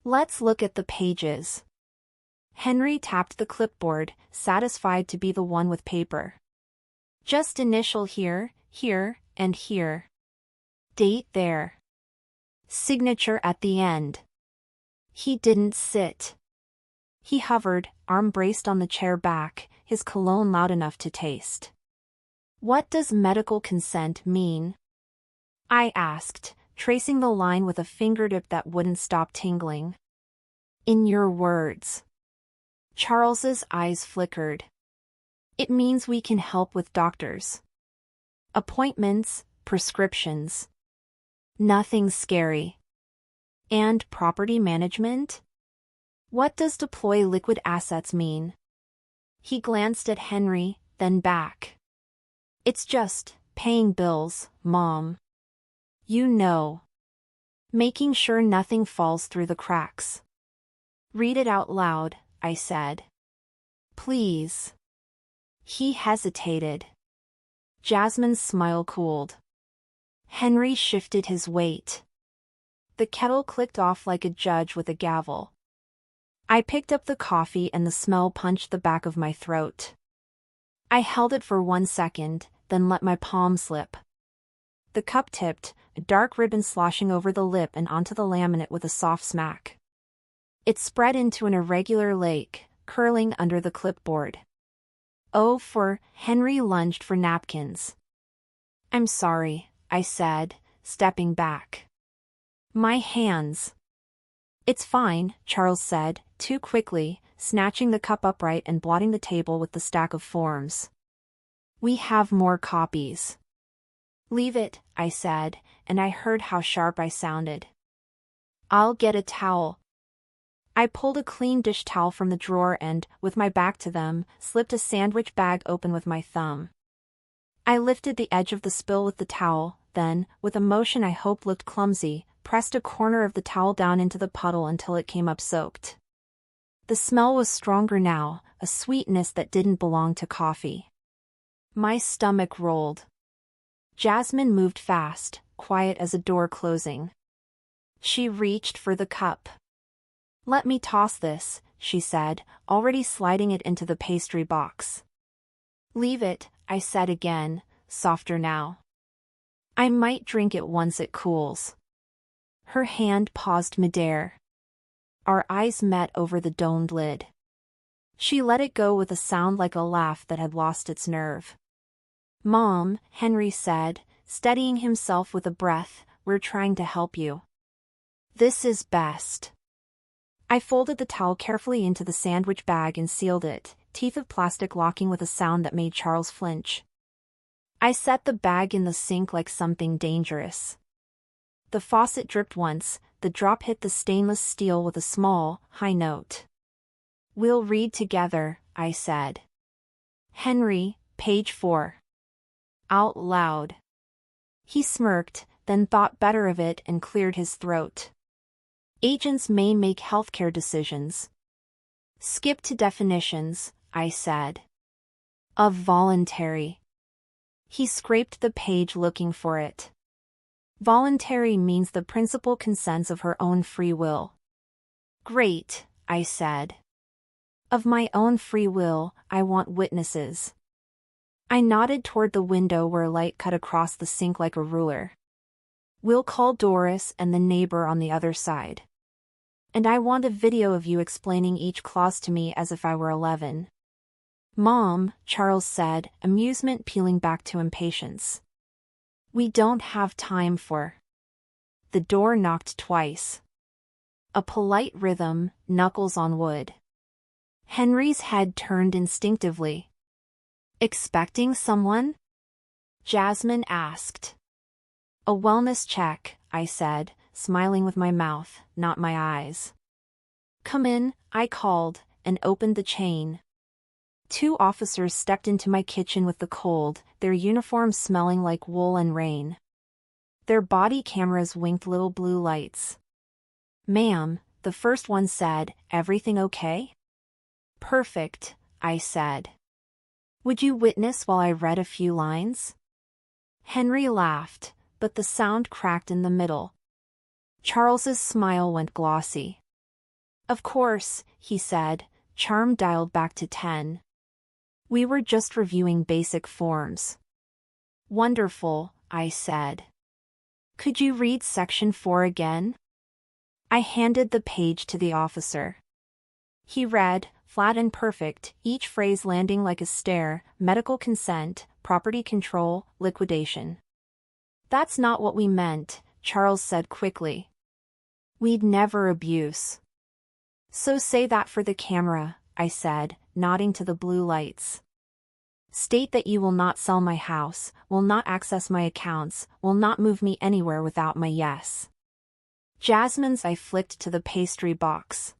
Let's look at the pages. Henry tapped the clipboard, satisfied to be the one with paper. Just initial here, here, and here. Date there. Signature at the end. He didn't sit. He hovered, arm braced on the chair back, his cologne loud enough to taste. What does medical consent mean? I asked, tracing the line with a fingertip that wouldn't stop tingling. In your words. Charles's eyes flickered. It means we can help with doctors. Appointments, prescriptions. Nothing scary. And property management? What does deploy liquid assets mean? He glanced at Henry, then back. It's just paying bills, Mom. You know. Making sure nothing falls through the cracks. Read it out loud, I said. Please. He hesitated. Jasmine's smile cooled. Henry shifted his weight. The kettle clicked off like a judge with a gavel. I picked up the coffee and the smell punched the back of my throat. I held it for 1 second, then let my palm slip. The cup tipped, a dark ribbon sloshing over the lip and onto the laminate with a soft smack. It spread into an irregular lake, curling under the clipboard. Henry lunged for napkins. I'm sorry, I said, stepping back. My hands. It's fine, Charles said, too quickly, snatching the cup upright and blotting the table with the stack of forms. We have more copies. Leave it, I said, and I heard how sharp I sounded. I'll get a towel. I pulled a clean dish towel from the drawer and, with my back to them, slipped a sandwich bag open with my thumb. I lifted the edge of the spill with the towel, then, with a motion I hope looked clumsy, pressed a corner of the towel down into the puddle until it came up soaked. The smell was stronger now, a sweetness that didn't belong to coffee. My stomach rolled. Jasmine moved fast, quiet as a door closing. She reached for the cup. Let me toss this, she said, already sliding it into the pastry box. Leave it, I said again, softer now. I might drink it once it cools. Her hand paused midair. Our eyes met over the domed lid. She let it go with a sound like a laugh that had lost its nerve. Mom, Henry said, steadying himself with a breath, we're trying to help you. This is best. I folded the towel carefully into the sandwich bag and sealed it, teeth of plastic locking with a sound that made Charles flinch. I set the bag in the sink like something dangerous. The faucet dripped once, the drop hit the stainless steel with a small, high note. We'll read together, I said. Henry, page 4. Out loud. He smirked, then thought better of it and cleared his throat. Agents may make healthcare decisions. Skip to definitions, I said. Of voluntary. He scraped the page looking for it. Voluntary means the principal consents of her own free will. Great, I said. Of my own free will, I want witnesses. I nodded toward the window where light cut across the sink like a ruler. We'll call Doris and the neighbor on the other side. And I want a video of you explaining each clause to me as if I were 11. Mom, Charles said, amusement peeling back to impatience. We don't have time for. The door knocked twice. A polite rhythm, knuckles on wood. Henry's head turned instinctively. Expecting someone? Jasmine asked. A wellness check, I said, smiling with my mouth, not my eyes. Come in, I called, and opened the chain. 2 officers stepped into my kitchen with the cold, their uniforms smelling like wool and rain. Their body cameras winked little blue lights. Ma'am, the first one said, everything okay? Perfect, I said. Would you witness while I read a few lines? Henry laughed, but the sound cracked in the middle. Charles's smile went glossy. Of course, he said, charm dialed back to 10. We were just reviewing basic forms. Wonderful, I said. Could you read section 4 again? I handed the page to the officer. He read, flat and perfect, each phrase landing like a stare: medical consent, property control, liquidation. That's not what we meant, Charles said quickly. We'd never abuse. So say that for the camera, I said, nodding to the blue lights. State that you will not sell my house, will not access my accounts, will not move me anywhere without my yes. Jasmine's eye flicked to the pastry box.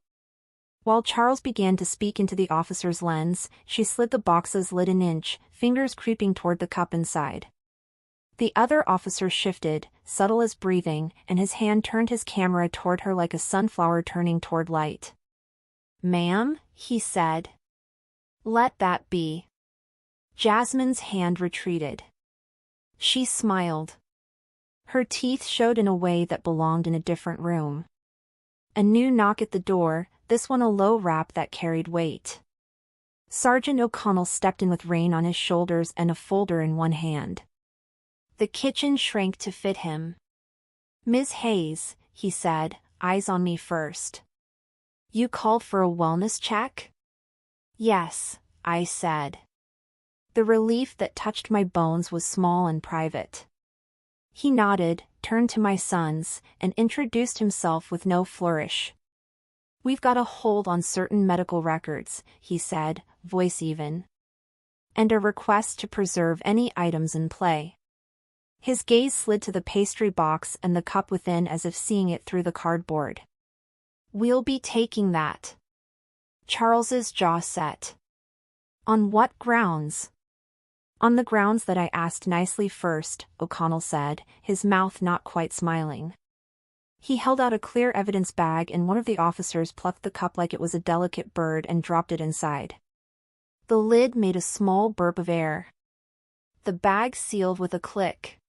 While Charles began to speak into the officer's lens, she slid the box's lid an inch, fingers creeping toward the cup inside. The other officer shifted, subtle as breathing, and his hand turned his camera toward her like a sunflower turning toward light. Ma'am, he said. Let that be. Jasmine's hand retreated. She smiled. Her teeth showed in a way that belonged in a different room. A new knock at the door, this one a low rap that carried weight. Sergeant O'Connell stepped in with rein on his shoulders and a folder in one hand. The kitchen shrank to fit him. Ms. Hayes, he said, eyes on me first. You called for a wellness check? Yes, I said. The relief that touched my bones was small and private. He nodded, turned to my sons, and introduced himself with no flourish. We've got a hold on certain medical records, he said, voice even. And a request to preserve any items in play. His gaze slid to the pastry box and the cup within as if seeing it through the cardboard. We'll be taking that. Charles's jaw set. On what grounds? On the grounds that I asked nicely first, O'Connell said, his mouth not quite smiling. He held out a clear evidence bag and one of the officers plucked the cup like it was a delicate bird and dropped it inside. The lid made a small burp of air. The bag sealed with a click.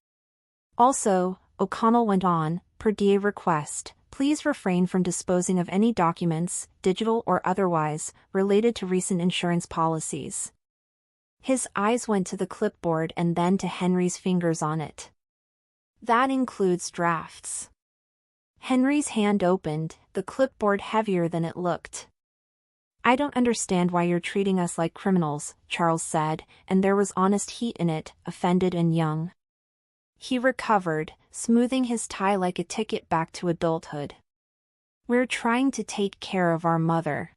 Also, O'Connell went on, per DA request, please refrain from disposing of any documents, digital or otherwise, related to recent insurance policies. His eyes went to the clipboard and then to Henry's fingers on it. That includes drafts. Henry's hand opened, the clipboard heavier than it looked. I don't understand why you're treating us like criminals, Charles said, and there was honest heat in it, offended and young. He recovered, smoothing his tie like a ticket back to adulthood. We're trying to take care of our mother.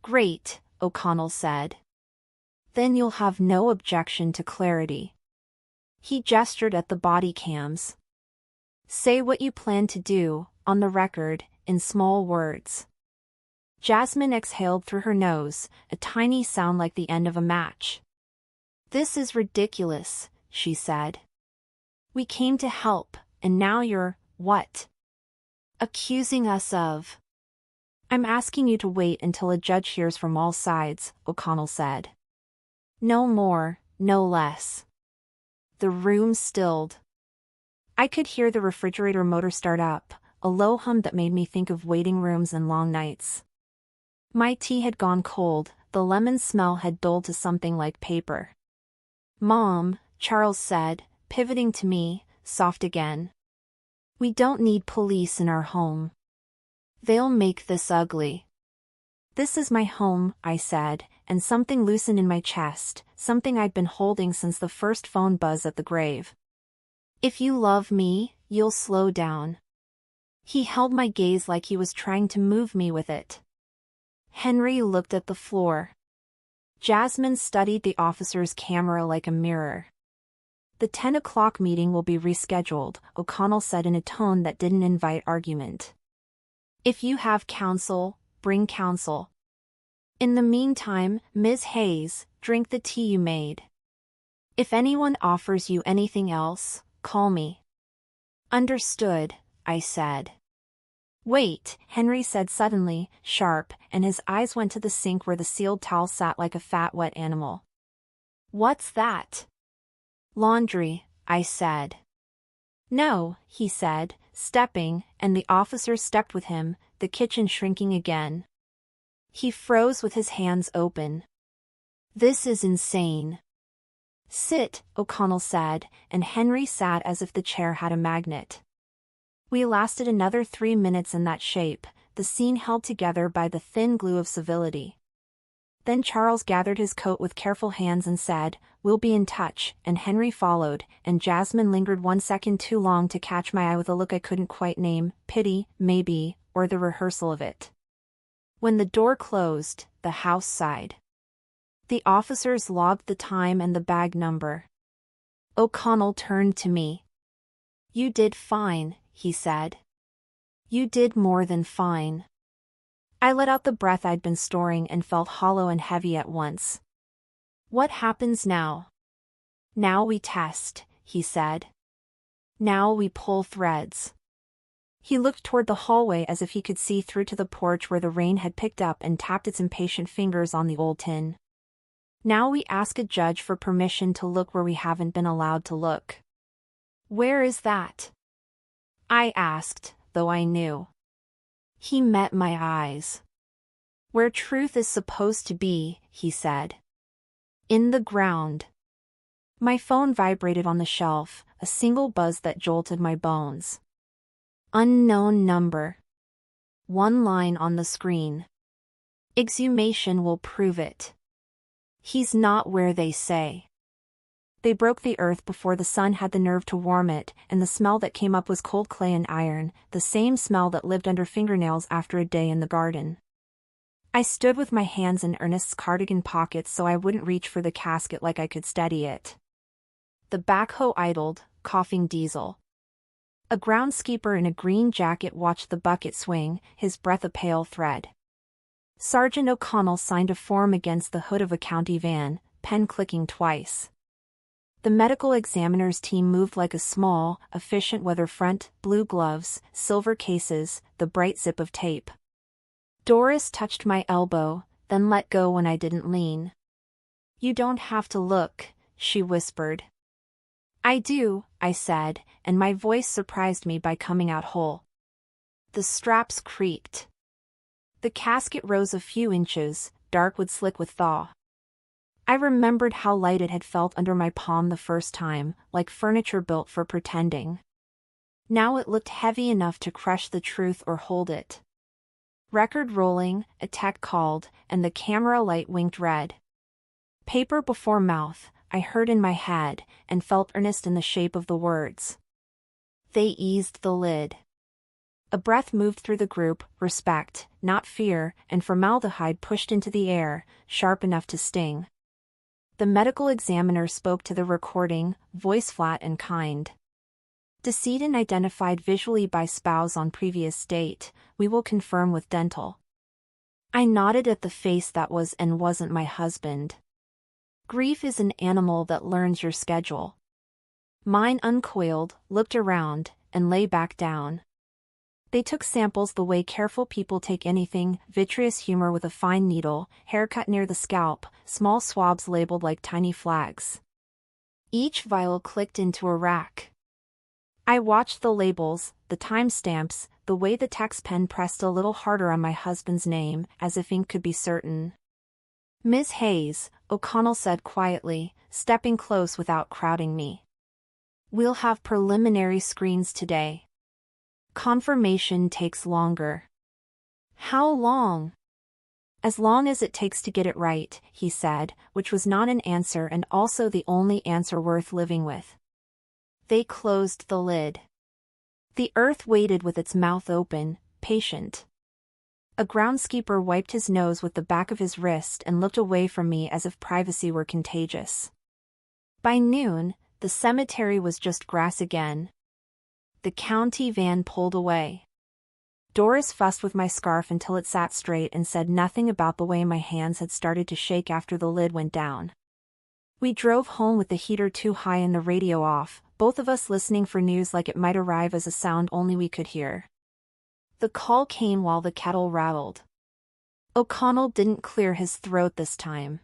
Great, O'Connell said. Then you'll have no objection to clarity. He gestured at the body cams. Say what you plan to do, on the record, in small words. Jasmine exhaled through her nose, a tiny sound like the end of a match. This is ridiculous, she said. We came to help, and now you're, what? Accusing us of. I'm asking you to wait until a judge hears from all sides, O'Connell said. No more, no less. The room stilled. I could hear the refrigerator motor start up, a low hum that made me think of waiting rooms and long nights. My tea had gone cold, the lemon smell had dulled to something like paper. Mom, Charles said, pivoting to me, soft again. We don't need police in our home. They'll make this ugly. This is my home, I said, and something loosened in my chest, something I'd been holding since the first phone buzz at the grave. If you love me, you'll slow down. He held my gaze like he was trying to move me with it. Henry looked at the floor. Jasmine studied the officer's camera like a mirror. The 10 o'clock meeting will be rescheduled, O'Connell said in a tone that didn't invite argument. If you have counsel, bring counsel. In the meantime, Ms. Hayes, drink the tea you made. If anyone offers you anything else, call me. Understood, I said. Wait, Henry said suddenly, sharp, and his eyes went to the sink where the sealed towel sat like a fat wet animal. What's that? Laundry, I said. No, he said, stepping, and the officer stepped with him, the kitchen shrinking again. He froze with his hands open. "This is insane." "Sit," O'Connell said, and Henry sat as if the chair had a magnet. We lasted another 3 minutes in that shape, the scene held together by the thin glue of civility. Then Charles gathered his coat with careful hands and said, "We'll be in touch," and Henry followed, and Jasmine lingered 1 second too long to catch my eye with a look I couldn't quite name, pity, maybe, or the rehearsal of it. When the door closed, the house sighed. The officers logged the time and the bag number. O'Connell turned to me. "You did fine," he said. "You did more than fine." I let out the breath I'd been storing and felt hollow and heavy at once. "What happens now?" "Now we test," he said. "Now we pull threads." He looked toward the hallway as if he could see through to the porch where the rain had picked up and tapped its impatient fingers on the old tin. "Now we ask a judge for permission to look where we haven't been allowed to look." "Where is that?" I asked, though I knew. He met my eyes. "Where truth is supposed to be," he said. "In the ground." My phone vibrated on the shelf, a single buzz that jolted my bones. "Unknown number." One line on the screen. "Exhumation will prove it. He's not where they say." They broke the earth before the sun had the nerve to warm it, and the smell that came up was cold clay and iron, the same smell that lived under fingernails after a day in the garden. I stood with my hands in Ernest's cardigan pockets so I wouldn't reach for the casket like I could steady it. The backhoe idled, coughing diesel. A groundskeeper in a green jacket watched the bucket swing, his breath a pale thread. Sergeant O'Connell signed a form against the hood of a county van, pen clicking twice. The medical examiner's team moved like a small, efficient weather front, blue gloves, silver cases, the bright zip of tape. Doris touched my elbow, then let go when I didn't lean. "You don't have to look," she whispered. "I do," I said, and my voice surprised me by coming out whole. The straps creaked. The casket rose a few inches, dark wood slick with thaw. I remembered how light it had felt under my palm the first time, like furniture built for pretending. Now it looked heavy enough to crush the truth or hold it. Record rolling, a tech called, and the camera light winked red. "Paper before mouth," I heard in my head, and felt earnest in the shape of the words. They eased the lid. A breath moved through the group, respect, not fear, and formaldehyde pushed into the air, sharp enough to sting. The medical examiner spoke to the recording, voice flat and kind. "Decedent identified visually by spouse on previous date, we will confirm with dental." I nodded at the face that was and wasn't my husband. Grief is an animal that learns your schedule. Mine uncoiled, looked around, and lay back down. They took samples the way careful people take anything, vitreous humor with a fine needle, haircut near the scalp, small swabs labeled like tiny flags. Each vial clicked into a rack. I watched the labels, the timestamps, the way the text pen pressed a little harder on my husband's name, as if ink could be certain. "Miss Hayes," O'Connell said quietly, stepping close without crowding me. "We'll have preliminary screens today. Confirmation takes longer." "How long?" "As long as it takes to get it right," he said, which was not an answer and also the only answer worth living with. They closed the lid. The earth waited with its mouth open, patient. A groundskeeper wiped his nose with the back of his wrist and looked away from me as if privacy were contagious. By noon, the cemetery was just grass again. The county van pulled away. Doris fussed with my scarf until it sat straight and said nothing about the way my hands had started to shake after the lid went down. We drove home with the heater too high and the radio off, both of us listening for news like it might arrive as a sound only we could hear. The call came while the kettle rattled. O'Connell didn't clear his throat this time.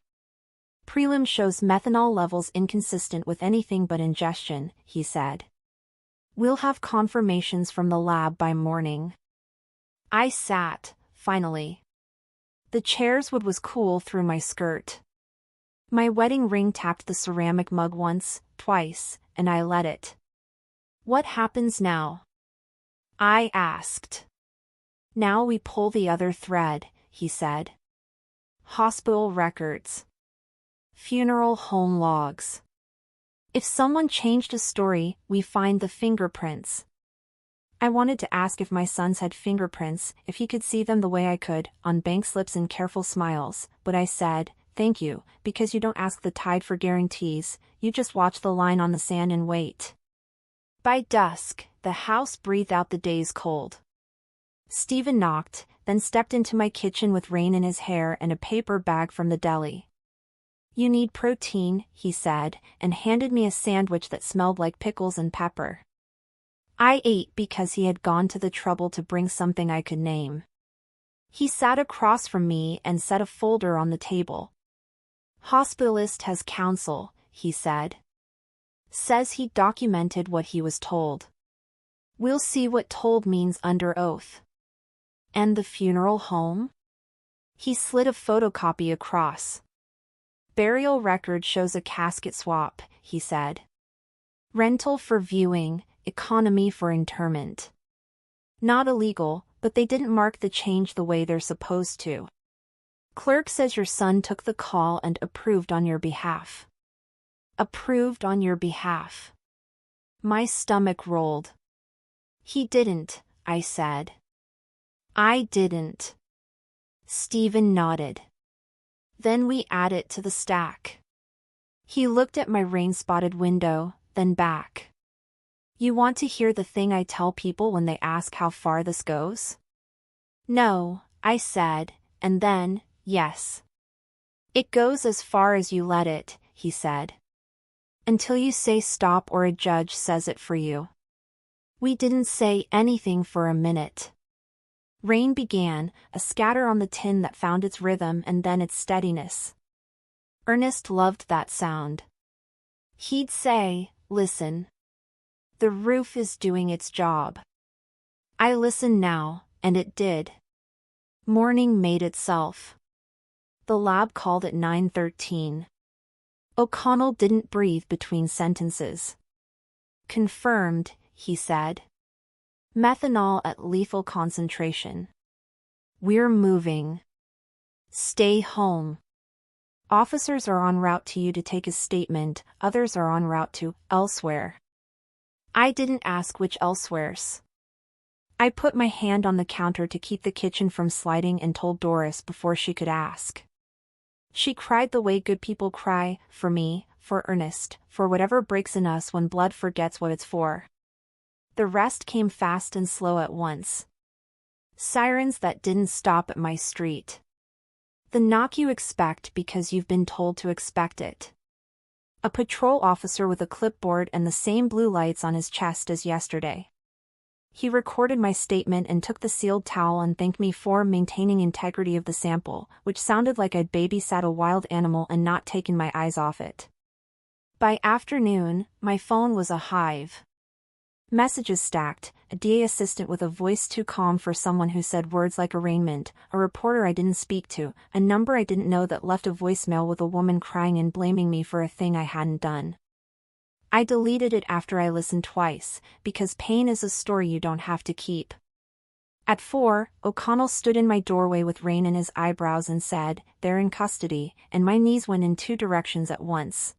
"Prelim shows methanol levels inconsistent with anything but ingestion," he said. We'll have confirmations from the lab by morning. I sat, finally. The chair's wood was cool through my skirt. My wedding ring tapped the ceramic mug once, twice, and I let it. What happens now? I asked. Now we pull the other thread, he said. Hospital records. Funeral home logs. If someone changed a story, we find the fingerprints. I wanted to ask if my sons had fingerprints, if he could see them the way I could, on bank slips and careful smiles, but I said, thank you, because you don't ask the tide for guarantees, you just watch the line on the sand and wait. By dusk, the house breathed out the day's cold. Stephen knocked, then stepped into my kitchen with rain in his hair and a paper bag from the deli. You need protein, he said, and handed me a sandwich that smelled like pickles and pepper. I ate because he had gone to the trouble to bring something I could name. He sat across from me and set a folder on the table. Hospitalist has counsel, he said. Says he documented what he was told. We'll see what told means under oath. And the funeral home? He slid a photocopy across. Burial record shows a casket swap, he said. Rental for viewing, economy for interment. Not illegal, but they didn't mark the change the way they're supposed to. Clerk says your son took the call and approved on your behalf. Approved on your behalf. My stomach rolled. He didn't, I said. I didn't. Stephen nodded. Then we add it to the stack. He looked at my rain-spotted window, then back. You want to hear the thing I tell people when they ask how far this goes? No, I said, and then, yes. It goes as far as you let it, he said. Until you say stop or a judge says it for you. We didn't say anything for a minute. Rain began, a scatter on the tin that found its rhythm and then its steadiness. Ernest loved that sound. He'd say, listen. The roof is doing its job. I listened now, and it did. Morning made itself. The lab called at 9:13. O'Connell didn't breathe between sentences. Confirmed, he said. Methanol at lethal concentration. We're moving. Stay home. Officers are en route to you to take a statement, others are en route to elsewhere. I didn't ask which elsewheres. I put my hand on the counter to keep the kitchen from sliding and told Doris before she could ask. She cried the way good people cry, for me, for Ernest, for whatever breaks in us when blood forgets what it's for. The rest came fast and slow at once. Sirens that didn't stop at my street. The knock you expect because you've been told to expect it. A patrol officer with a clipboard and the same blue lights on his chest as yesterday. He recorded my statement and took the sealed towel and thanked me for maintaining integrity of the sample, which sounded like I'd babysat a wild animal and not taken my eyes off it. By afternoon, my phone was a hive. Messages stacked, a DA assistant with a voice too calm for someone who said words like arraignment, a reporter I didn't speak to, a number I didn't know that left a voicemail with a woman crying and blaming me for a thing I hadn't done. I deleted it after I listened twice, because pain is a story you don't have to keep. At 4, O'Connell stood in my doorway with rain in his eyebrows and said, "They're in custody," and my knees went in two directions at once.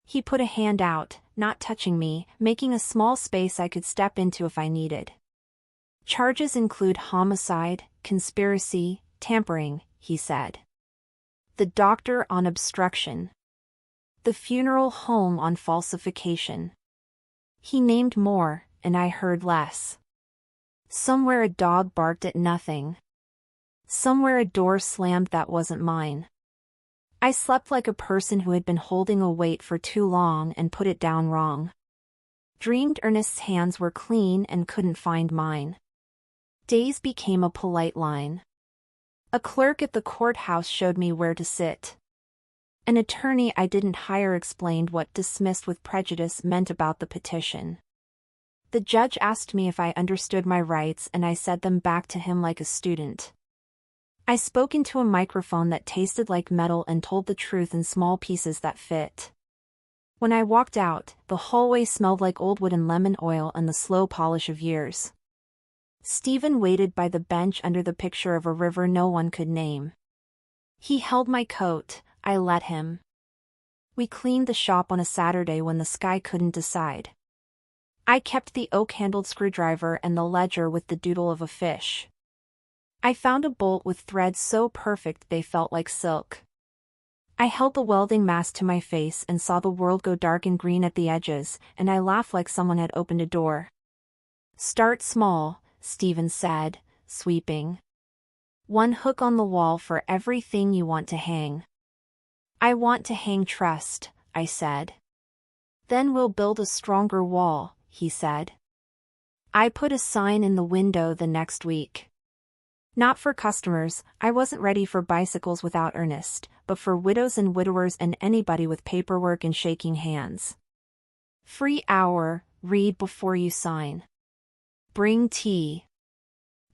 He put a hand out, not touching me, making a small space I could step into if I needed. Charges include homicide, conspiracy, tampering, he said. The doctor on obstruction. The funeral home on falsification. He named more, and I heard less. Somewhere a dog barked at nothing. Somewhere a door slammed that wasn't mine. I slept like a person who had been holding a weight for too long and put it down wrong. Dreamed Ernest's hands were clean and couldn't find mine. Days became a polite line. A clerk at the courthouse showed me where to sit. An attorney I didn't hire explained what dismissed with prejudice meant about the petition. The judge asked me if I understood my rights and I said them back to him like a student. I spoke into a microphone that tasted like metal and told the truth in small pieces that fit. When I walked out, the hallway smelled like old wood and lemon oil and the slow polish of years. Stephen waited by the bench under the picture of a river no one could name. He held my coat, I let him. We cleaned the shop on a Saturday when the sky couldn't decide. I kept the oak-handled screwdriver and the ledger with the doodle of a fish. I found a bolt with threads so perfect they felt like silk. I held the welding mask to my face and saw the world go dark and green at the edges, and I laughed like someone had opened a door. Start small, Stephen said, sweeping. One hook on the wall for everything you want to hang. I want to hang trust, I said. Then we'll build a stronger wall, he said. I put a sign in the window the next week. Not for customers, I wasn't ready for bicycles without Ernest, but for widows and widowers and anybody with paperwork and shaking hands. Free hour, read before you sign. Bring tea.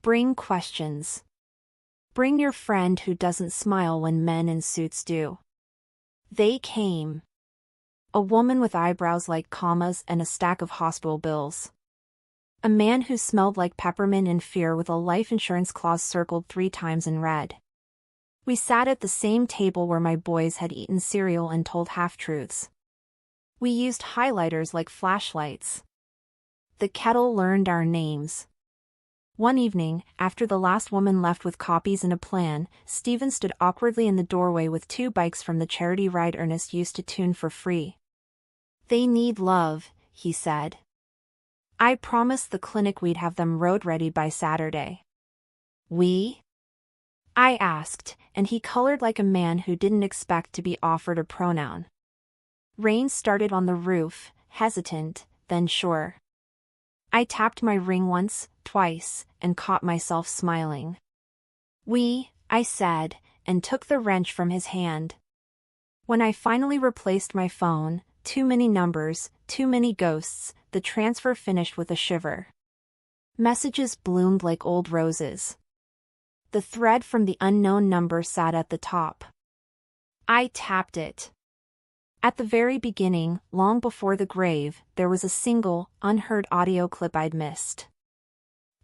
Bring questions. Bring your friend who doesn't smile when men in suits do. They came. A woman with eyebrows like commas and a stack of hospital bills. A man who smelled like peppermint in fear with a life insurance clause circled 3 times in red. We sat at the same table where my boys had eaten cereal and told half-truths. We used highlighters like flashlights. The kettle learned our names. One evening, after the last woman left with copies and a plan, Stephen stood awkwardly in the doorway with 2 bikes from the charity ride Ernest used to tune for free. They need love, he said. I promised the clinic we'd have them road-ready by Saturday. We? I asked, and he colored like a man who didn't expect to be offered a pronoun. Rain started on the roof, hesitant, then sure. I tapped my ring once, twice, and caught myself smiling. We, I said, and took the wrench from his hand. When I finally replaced my phone, too many numbers, too many ghosts, the transfer finished with a shiver. Messages bloomed like old roses. The thread from the unknown number sat at the top. I tapped it. At the very beginning, long before the grave, there was a single, unheard audio clip I'd missed.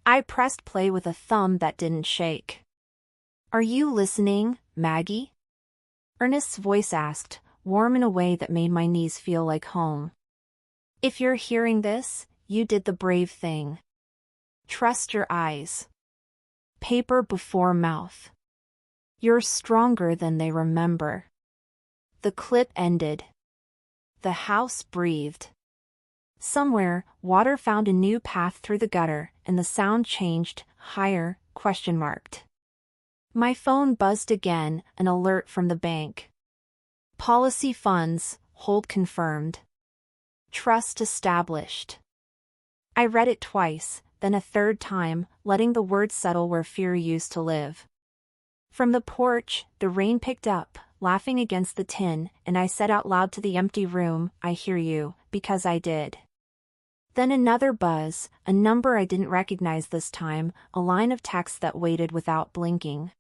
I pressed play with a thumb that didn't shake. Are you listening, Maggie? Ernest's voice asked, warm in a way that made my knees feel like home. If you're hearing this, you did the brave thing. Trust your eyes. Paper before mouth. You're stronger than they remember. The clip ended. The house breathed. Somewhere, water found a new path through the gutter, and the sound changed, higher, question-marked. My phone buzzed again, an alert from the bank. Policy funds, hold confirmed. Trust established. I read it twice, then a third time, letting the words settle where fear used to live. From the porch, the rain picked up, laughing against the tin, and I said out loud to the empty room, I hear you, because I did. Then another buzz, a number I didn't recognize this time, a line of text that waited without blinking.